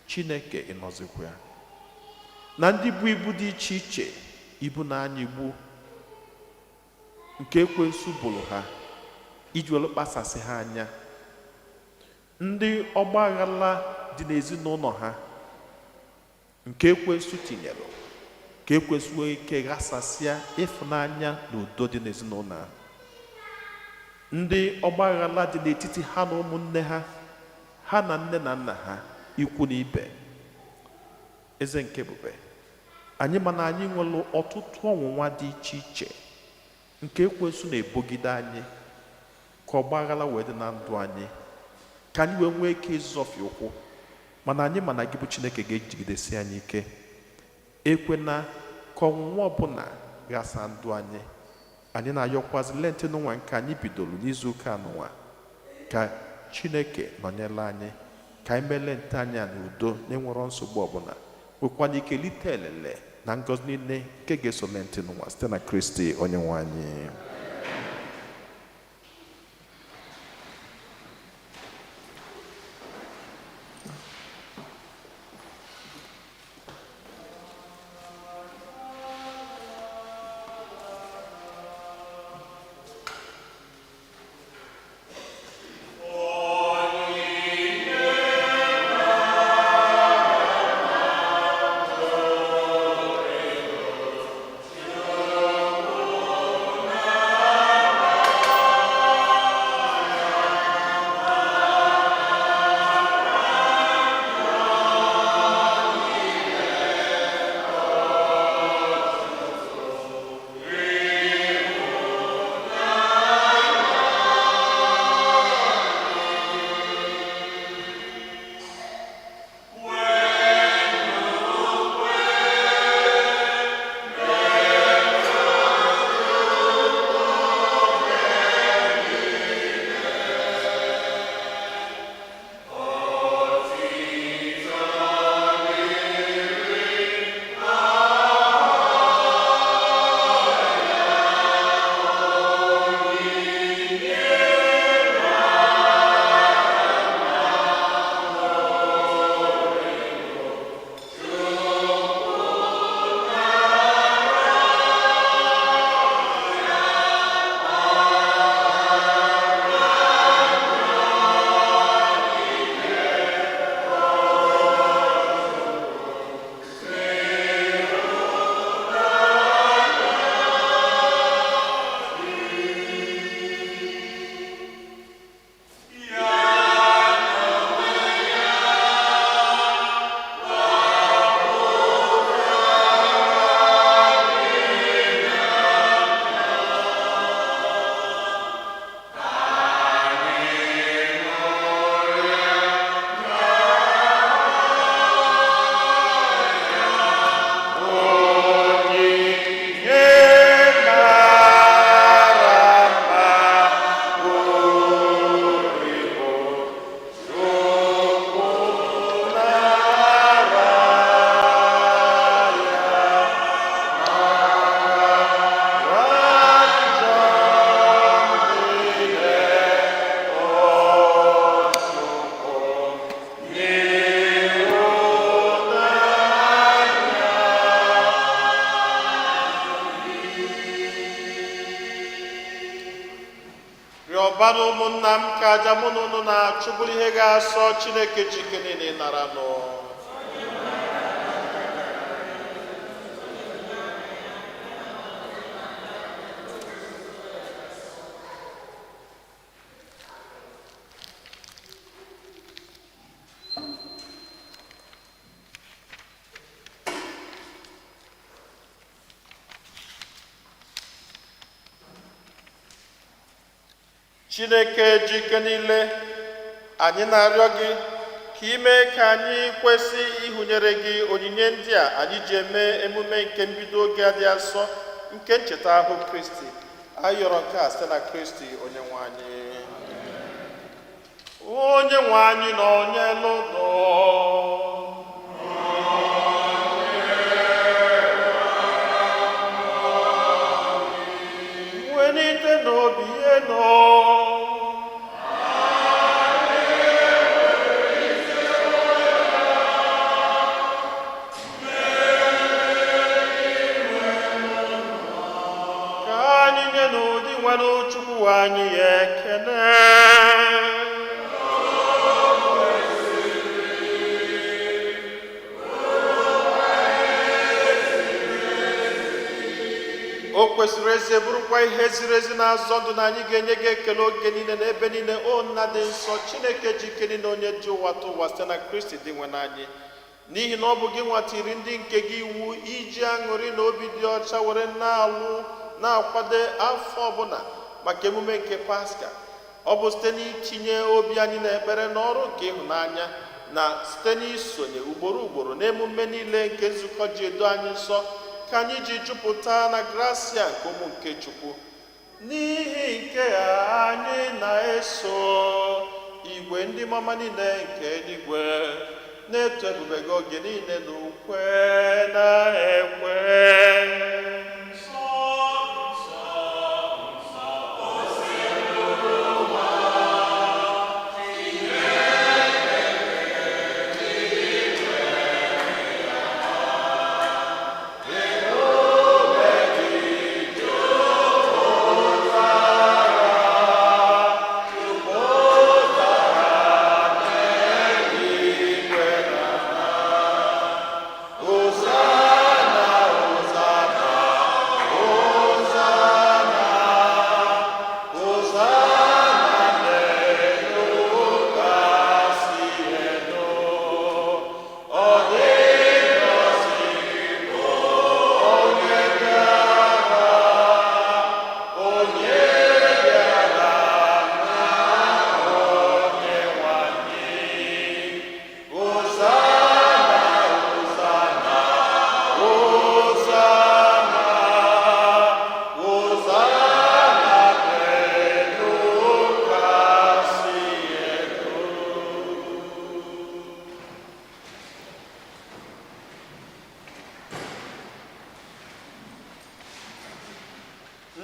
Chineke ịnọzikwa ya. Na ndị bụ ibu dị iche iche, ibu na-anya igbu nke ekwensu bụrụ ha iji wee kpasasị ha anya. Ndị ọgbaghara dị n'ezinụlọ ha nke ekwensu tinyere ka ekwensu nwee ike ghasasịa ịfụnanya na udo dị n'ezinụlọ ha. Ndị ọgbaghara dị n'etiti ha na ụmụnne ha, ha na nne na nna ha, ikwu na ibe. Eze nke ebube, anyị mana anyị nwere ọtụtụ ọnwụnwa dị iche iche nke ekwensu na-ebogide anyị ka ọgbaghara wee dị na ndụ anyị, ka anyị wee nwee ike ịzọfie ụkwụ. Mana anyị mana gị bụ Chineke ga-ejigidesi anyị ike. Ekwena ka ọnwụnwa ọbụla ghasa ndụ anyị. Anyị na-ayọkwazi lenti n'ụwa nke anyị bidoro n'izu ụka n'ụwa, ka Chineke nọnyere anyị, ka anyị mee lenti anyị a n'udo na-enwero nsogbu ọbụla, nwekwana ike lite elele na ngọzi niile nke ga-eso lenti n'ụwa site na Kristi onye nwe anyị. nara ụmụnna m ka aja mụ na unu na-achụ bụrụ ihe ga-asọ Chineke ji ike niile nara nụ. Chineke ji ike niile, anyị na-arịọ gị ka ime ka anyị kwesị ịhụnyere gị onyinye ndị a anyị ji eme emume nke mbido oge a dị asọ nke ncheta ahụ Kristi. Anyị yọrọ nke a site na Kristi onye nwe anyị. Onye nwe anyị na onye lụnụ. Wenite n'obi ihe nọ. Chukwu anyị ekene. O kwesịrị ezi bụrụkwa ihe ziri ezi na-azọ ndụ na anyị ga-enye gị ekele oge niile na ebe niile. O nna dị nsọ, Chineke ji ike niile, onye ji ụwa tụ ụwa site na Kristi dị nwe n'anyị, n'ihi na ọ bụ gị nwatiri ndị nke gị iwu iji aṅụrị na obi dị ọcha were na-akwado afọ ọbụla maka emume nke Paska. Ọ bụ site n'itinye obi anyị n'ekpere n'ọrụ nke ịhụnanya na site n'isonye ugboro ugboro n'emume niile nke nzukọ ji edo anyị nsọ ka anyị ji jupụta na gracia nke ụmụ nke Chukwu. N'ihi nke a anyị na-eso igwe ndị mama niile nke eluigwe na-eto ebube gị oge niile n'ukwe na ekwe.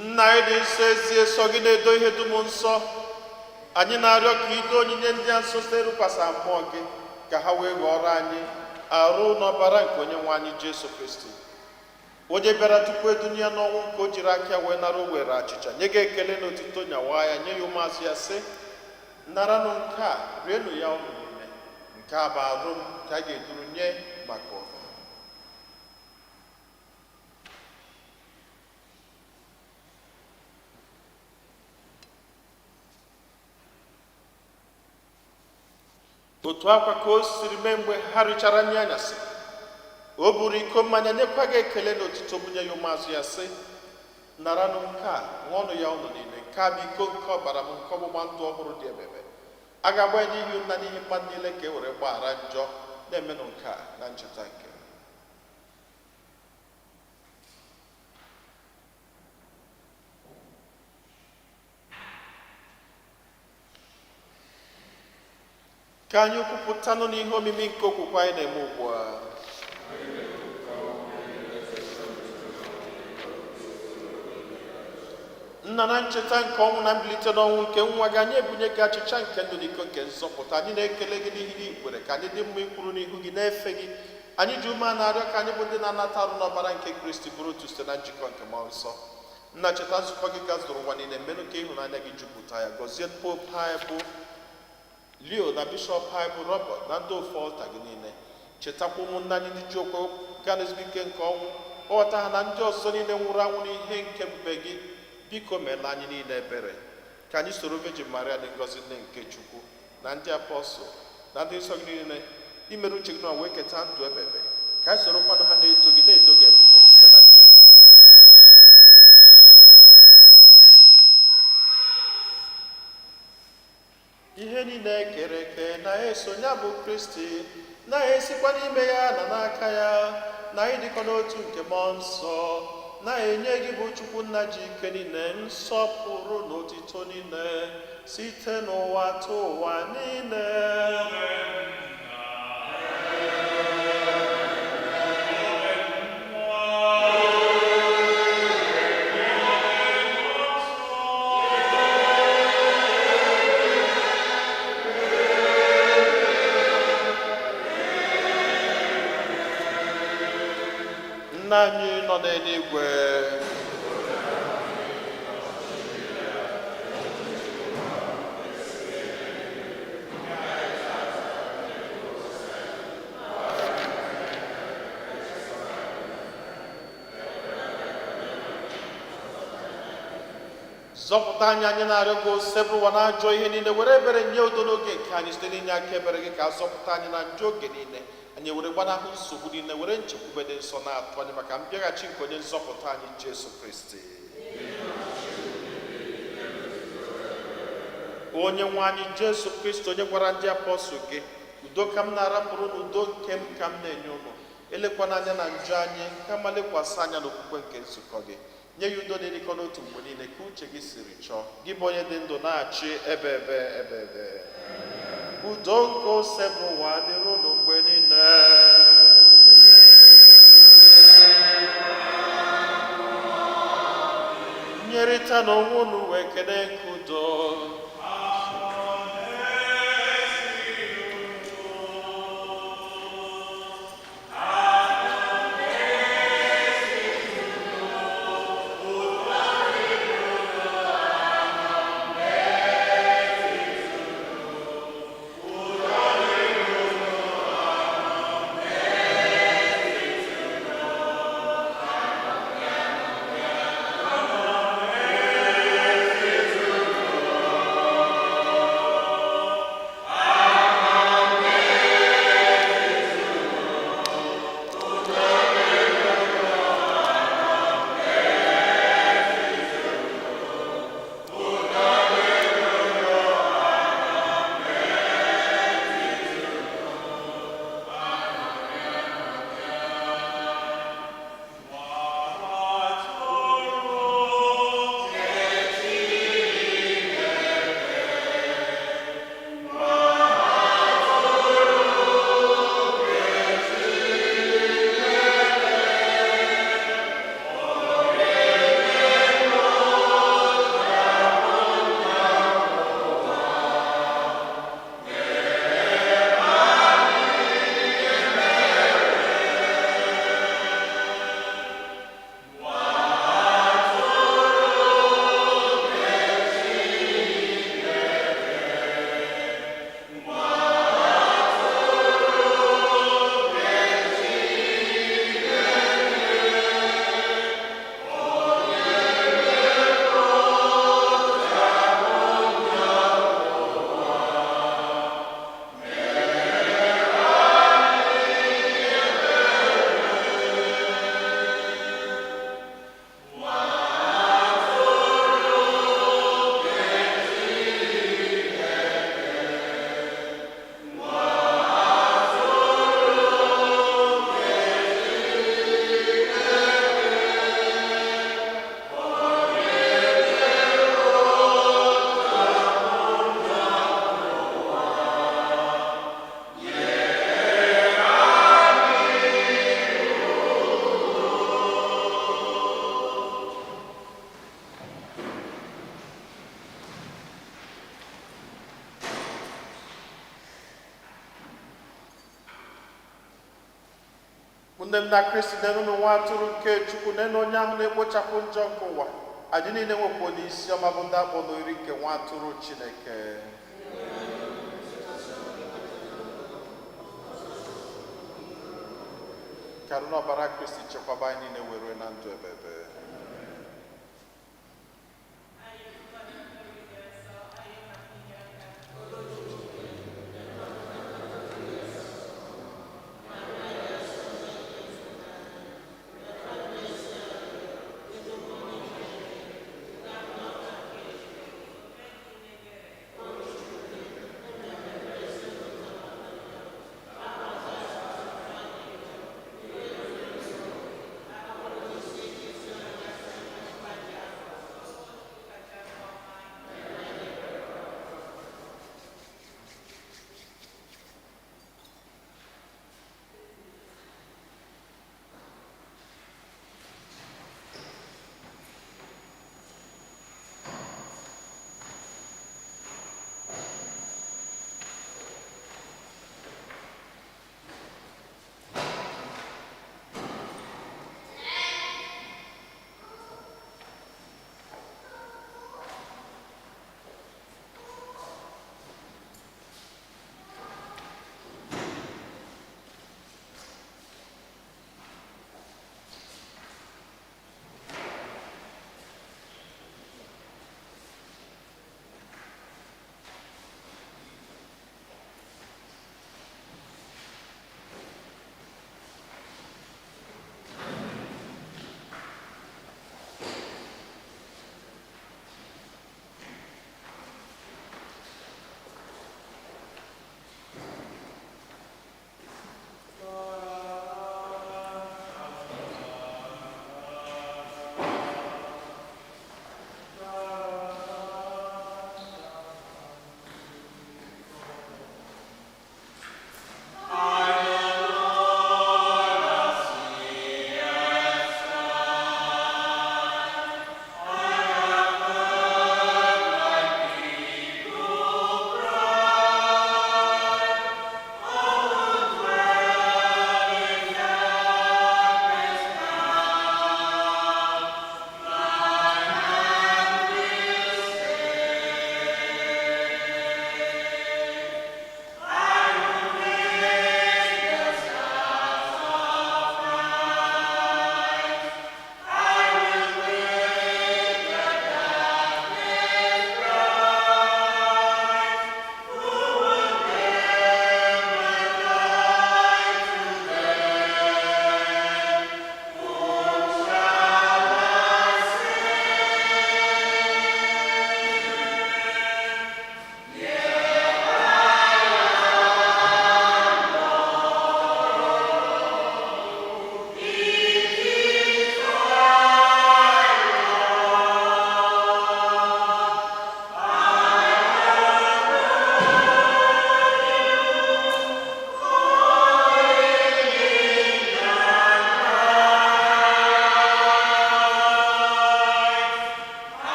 Nna anyị dị nsọ, ezie sọ gị na-edo ihe dum nsọ. Anyị na-arịọ ka ido onyinye ndị a nsọ site ịrụkwasị mmụọ gị ka ha wee ghọrọ anyị arụ n'ọbara nke onye nwe anyị Jesu Kristi, onye bịara tupu edunye ya n'ọnwụ nke o jiri aka ya wee nara o were achịcha nye gị ekele na otito nyawa ya, nye ya ụmụazụ ya sị, naranụ nke a, rienụ ya ụnụ niile, nke a bụ arụ m nke a ga-eduru nye maka ụwa. Otu akwa ka o siri mee mgbe ha richara nri anyasị, o buru iko mmanya nyekwa gị ekele na otito bunye ya ụmụazụ ya sị, naranụ nke a, ṅụọnụ ya ụnụ niile, nke a bụ iko nke ọbara m nke ọgbụgba ndụ ọhụrụ dị ebebe. A ga-agba ya n'ihi nna n'ihi mmadụ niile ka e were gbaghara njọ, na-emenụ nke a na ncheta nke ka anyị kwupụtanụ n'ihe omimi nke okwukwe anyị na-eme ugbu a. Nna, na ncheta nke ọnwụ na mbilite n'ọnwụ nke nwa gị, anyị ebunye gị achịcha nke ndụ n'iko nke nzọpụta. Anyị na-ekele gị n'ihi na ikwere ka anyị dị mma ikwuru n'ihu gị na-efe gị. Anyị ji ume a na-arịọ ka anyị bụ ndị na-anata arụ n'ọbara nke Kristi bụrụ otu site na njikọ nke mmụọ nsọ. nna cheta nzukọ gị gazuru ụwa niile mmenụ ka ịhụnanya gị jupụta ya. Gọzie pope anyị bụ Leo na bishọp anyị bụ Robert na ndị ofe ọlta gị niile. Chetakwa ụmụnna anyị ndị ji okwe gaa n'ezumike nke ọnwụ, kpọta ha na ndị ọzọ niile nwụrụ anwụ n'ihe nke ebube gị. Biko meela anyị niile ebere, ka anyị soro Virgin Maria dị ngọzi nne nke Chukwu na ndị apọstụl na ndị nsọ gị niile imere uche gị na wee keta ndụ ebebe, ka anyị sorokwanụ ha na-eto gị na-edo gị ebube site na Jesu Kristi nwa gị. Ihe niile kere eke na-eso ya bụ Kristi, na-esikwa n'ime ya na n'aka ya, na ịdịkọ n'otu nke mmụọ nsọ, na-enye gị bụ Chukwu nna ji ike niile nsọpụrụ na otito niile site n'ụwa ta ụwa niile. Nna anyị nọ n'eluigwe, zọpụta anyị na-arịọ gị ose bụrụ ụwa na-ajọ ihe niile, were ebere nye udo n'oge nke anyị site n'inye aka ebere gị, ka zọpụta anyị na njọ oge niile. Anyị were gbanahụ nsogbu niile, were nchekwube dị nsọ na-atụ anyị maka mbịaghachi nke onye nzọpụta anyị Jesu Kristi. Onye nwe anyị Jesu Kristi, onye gwara ndị apọstụl gị, udo ka m na-arapụrụ n'udo nke m ka m na-enye ụnụ, elekwana anya na njọ anyị, kama lekwasị anya n'okwukwe nke nzukọ gị. Nye ya udo na-erikọ n'otu mgbe niile ka uche gị siri chọọ, gị bụ onye dị ndụ na-achị ebe ebe. Udo nke ose bụ ụwa dịrị unu mgbe niile. Nyerịta n'onwe unu wee kene nke udo. Ndị nna Kristi, nenu nwa atụrụ nke Chukwu, nenu onye ahụ na-ekpochapụ njọ nke ụwa. anyị niile nwekwa onye isi ọma bụ ndị akpọ n'ori nke nwa atụrụ Chineke. Ka n'ọbara Kristi chekwaba anyị niile were na ndụ ebebe.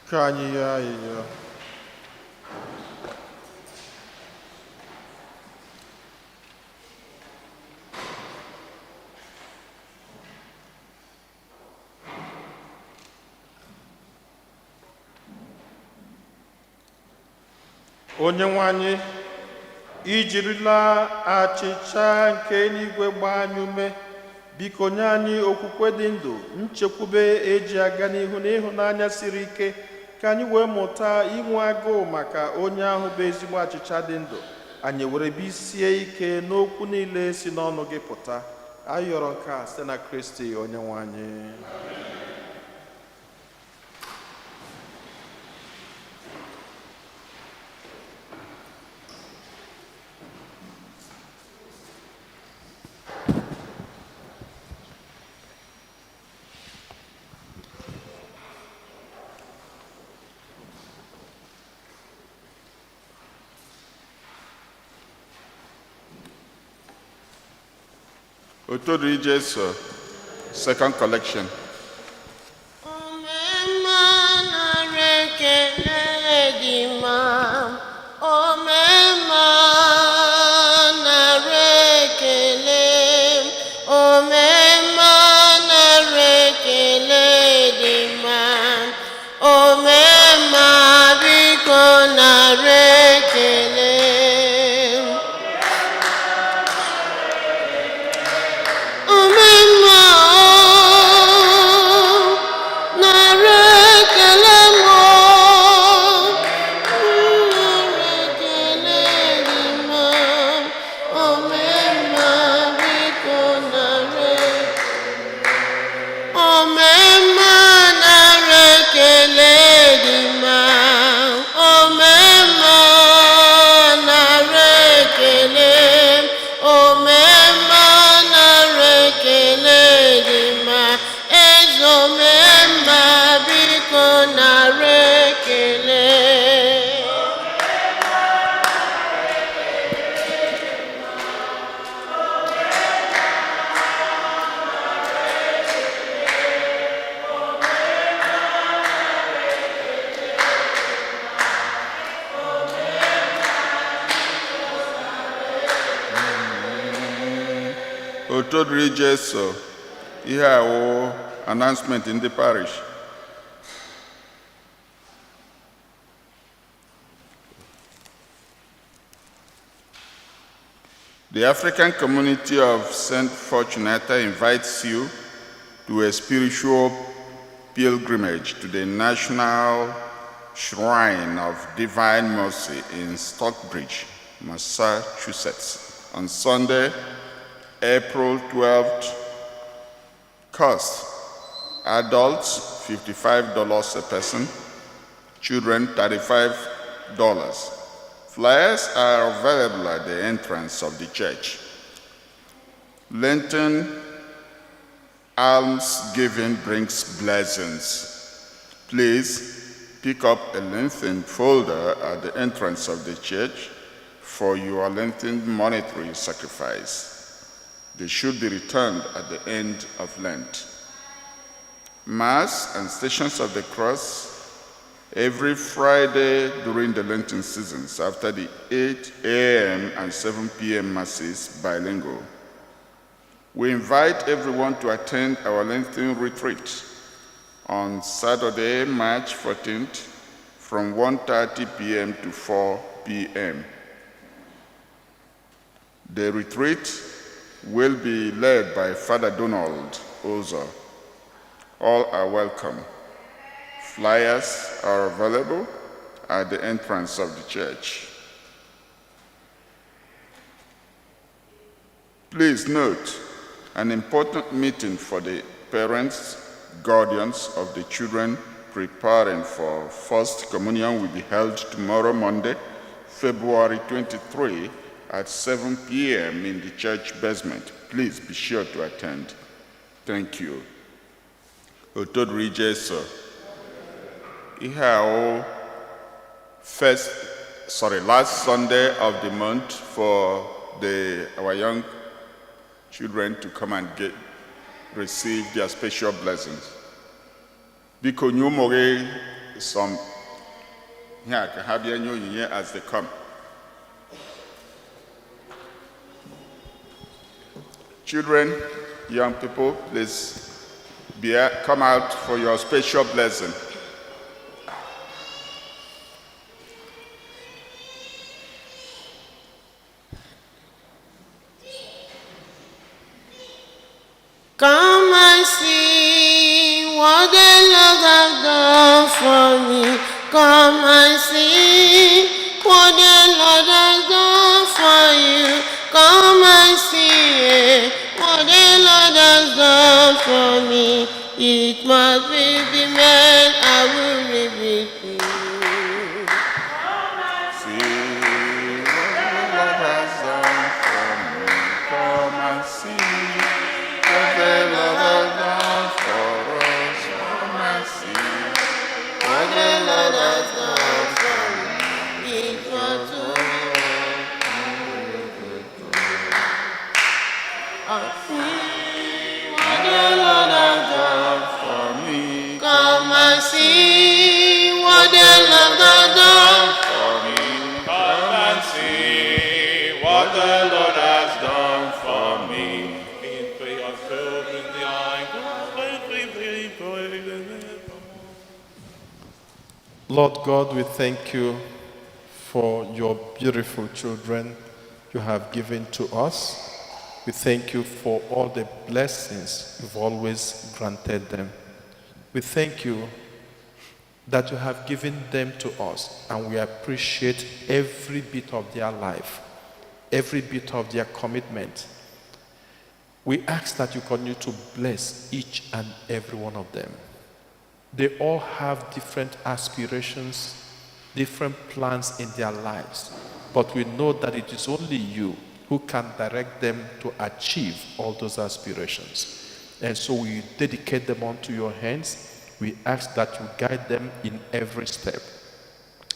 Ka anyị yọọ ayịyọ. Onyenwe anyị, i jirila achịcha nke eluigwe gbaa anyị ume, biko nye anyị okwukwe dị ndụ, nchekwube eji aga n'ihu n'ịhụnanya siri ike, ka anyị wee mụta inwe agụụ maka onye ahụ bụ ezigbo achịcha dị ndụ, anyị were bisie ike n'okwu niile si n'ọnụ gị pụta. Anyị yọrọ nke a site na Kristi Onyenwe anyị. Otodu Jesu, second collection. Otodu Jesu, ihe awo announcement in the parish. The African community of St. Fortunata invites you to a spiritual pilgrimage to the National Shrine of Divine Mercy in Stockbridge, Massachusetts, on Sunday, April 12th. Cost: adults $55 a person, children $35. Flyers are available at the entrance of the church. Lenten almsgiving brings blessings. Please pick up a Lenten folder at the entrance of the church for your Lenten monetary sacrifice. They should be returned at the end of Lent. Mass and Stations of the Cross every Friday during the Lenten seasons after the 8 a.m. and 7 p.m. Masses bilingual. We invite everyone to attend our Lenten retreat on Saturday, March 14th from 1:30 p.m. to 4 p.m. The retreat will be led by Father Donald Ozo. All are welcome. Flyers are available at the entrance of the church. Please note, an important meeting for the parents, guardians of the children preparing for First Communion will be held tomorrow, Monday, February 23, at 7 p.m. in the church basement. Please be sure to attend. Thank you. Otodu Jesu, last Sunday of the month for our young children to come and receive their special blessings. Biko nyumore some here can have your new year as they come. Children, young people, please come out for your special blessing. Come and see what the Lord has done for me. Come and see what the Lord has done for you. Come and see what the Lord has done for me. It must be the man I will reveal to you. See what the Lord has done for me. Come and see what the Lord has done for us. Come and see what the Lord has done for me. It must be What the Lord has done for me. come and see what the Lord has done. For me. Come and see what the Lord has done for me. Lord God, we thank you for your beautiful children you have given to us. We thank you for all the blessings you've always granted them. We thank you that you have given them to us, and we appreciate every bit of their life, every bit of their commitment. We ask that you continue to bless each and every one of them. They all have different aspirations, different plans in their lives, but we know that it is only you who can direct them to achieve all those aspirations. And so we dedicate them unto your hands. We ask that you guide them in every step,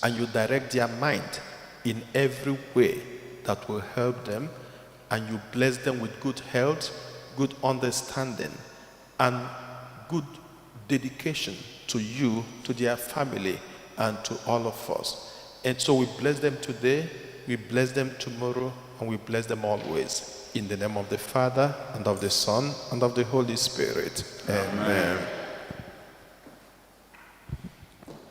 and you direct their mind in every way that will help them, and you bless them with good health, good understanding, and good dedication to you, to their family, and to all of us. And so we bless them today, we bless them tomorrow, and we bless them always. In the name of the Father, and of the Son, and of the Holy Spirit. Amen.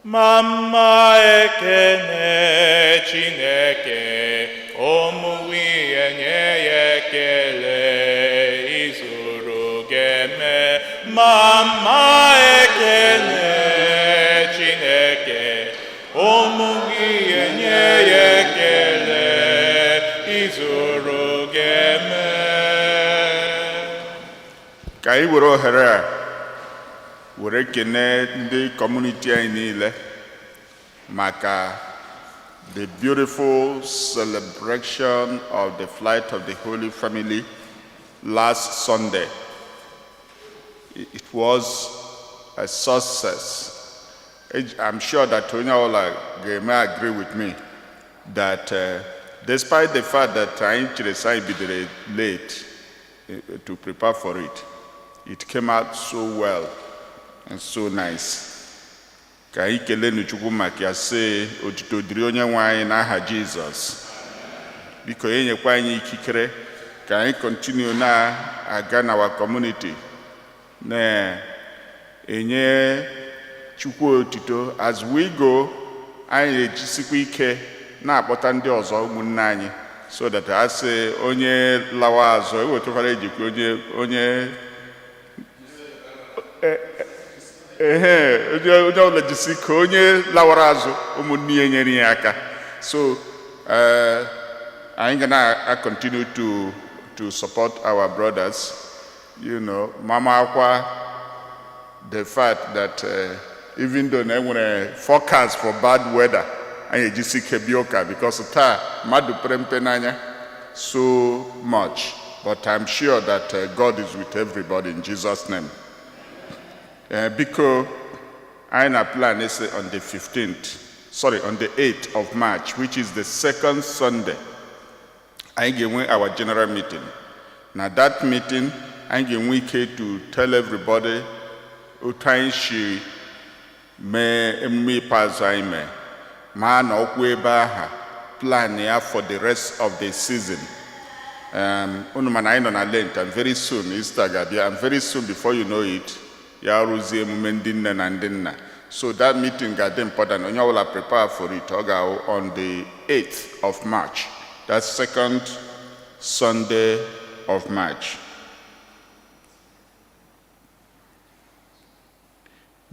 Mama ekene Chineke, omuwi enye ekele izuru geme. Mama ekene Chineke, omuwi enye ekele izuru geme. Ka anyị were ohere a were kene ndị kọmuniti anyị niile maka the beautiful celebration of the flight of the Holy Family last Sunday. It was a success. I'm sure that Tonya Ola may agree with me that despite the fact that I actually be late to prepare for it, it came out so well and so nice. Ka anyị kelee n'Chukwu maka ya sị otuto dịrị onye nwe anyị n'aha Jizọs. Biko enyekwa anyị ikikere ka anyị continue na-aga na our community na enye Chukwu otuto as we go. Anyị ejisikwa ike na-akpọta ndị ọzọ ụmụnne anyị so that asị onye lawa azụ ewetakwara ejikwa onye onye ọbụla jisi ka onye lawara azụ ụmụnne ya nyere ya aka. So anyị ga na-continue to support our brothers, you know, mama akwa the fact that even though na enwere forecast for bad weather, anyị ejisi ike bịa ụka because taa mmadụ pere mpe n'anya so much, but I'm sure that God is with everybody in Jesus' name. Because our plan is on the 8th of March, which is the second Sunday, I give our general meeting. Now that meeting, I give to tell everybody who trying she mee emume ikpeazụ anyị mee ma na ọkwa ebe aha plan ya for the rest of the season. Unu mana anyị nọ na Lent, and very soon Easter ga-abịa, and very soon before you know it ya rụzie emume ndị nne na ndị nna. So that meeting ga-adị important. Onye ọbụla prepare for it. Ọ ga on the 8th of March. That's second Sunday of March.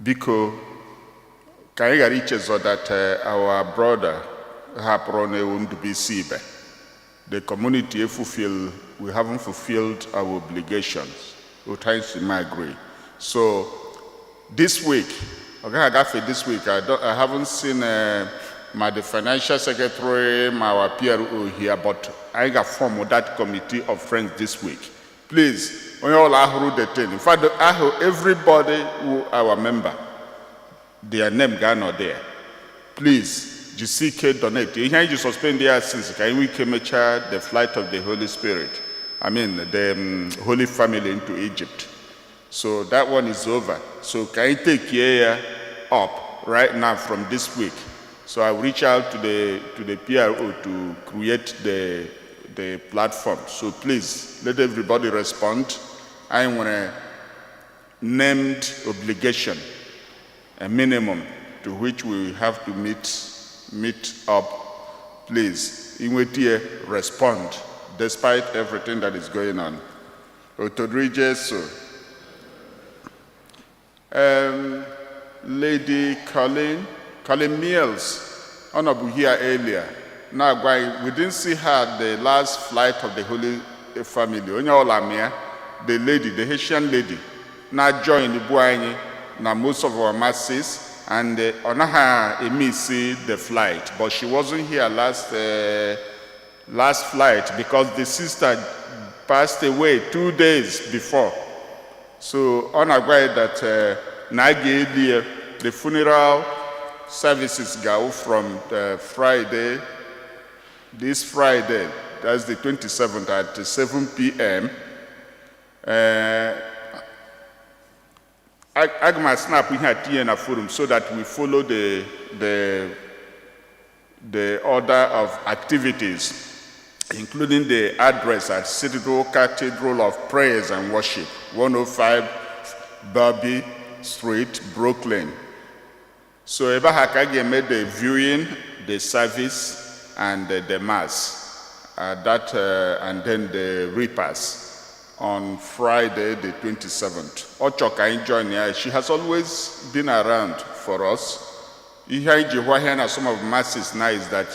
Biko, ka anyị ghara ichezo that our brother hapụrụ na ewu Ndụbụisi Ibe. The community we haven't fulfilled our obligations. We try to migrate. So this week, this week, I haven't seen the financial secretary, our PRO here, but I got form of that committee of friends this week. Please, when you all are the thing. In fact, everybody who our member, their name gone there. Please. GCK donate. You suspend their sins. Can we capture the flight of the Holy Spirit? I mean, the Holy Family into Egypt. So that one is over. So can you take care up right now from this week? So I reach out to the PRO to create the platform. So please let everybody respond. I want a named obligation, a minimum to which we have to meet up. Please, Inwetie, respond despite everything that is going on. Lady Colleen Mills, honorable here earlier. Now, we didn't see her the last flight of the Holy Family. The lady, the Haitian lady, now joined the Buani, now most of our masses. And Onaha Emisi the flight, but she wasn't here last flight because the sister passed away 2 days before. So on a way that the funeral services go from Friday, this Friday, that's the 27th at 7 p.m. I must snap we had in a forum so that we follow the order of activities, including the address at Citadel Cathedral of Praise and Worship, 105 Barbie Street, Brooklyn. So Ebahakage made the viewing, the service, and the mass, and then the repast on Friday the 27th. Ochoka joined her. She has always been around for us. Some of masses now is that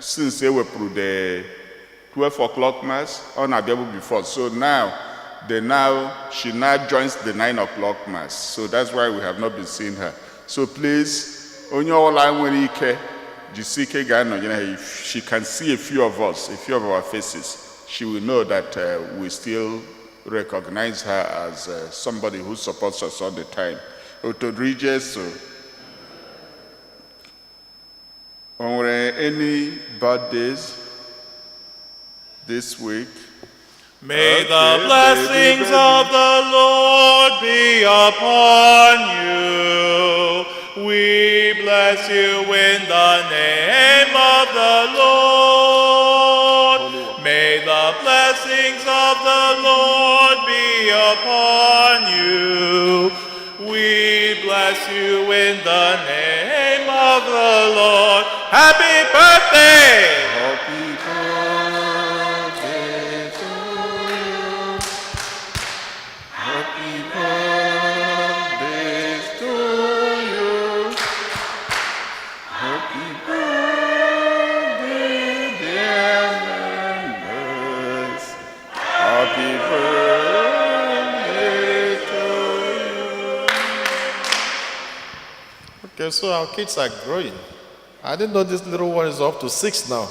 since they were through the 12 o'clock mass on a double before, so now she now joins the 9 o'clock mass. So that's why we have not been seeing her. So please, if she can see a few of us, a few of our faces, she will know that we still recognize her as somebody who supports us all the time. Are there any birthdays this week? May the blessings of the Lord be upon you. We bless you in the name of the Lord. May the blessings of the Lord be upon you. We bless you in the name of the Lord. Happy birthday! Happy birthday to you. Happy birthday to you. Happy birthday, dear members. Happy birthday to you. Okay, so our kids are growing. I didn't know this little one is up to 6 now.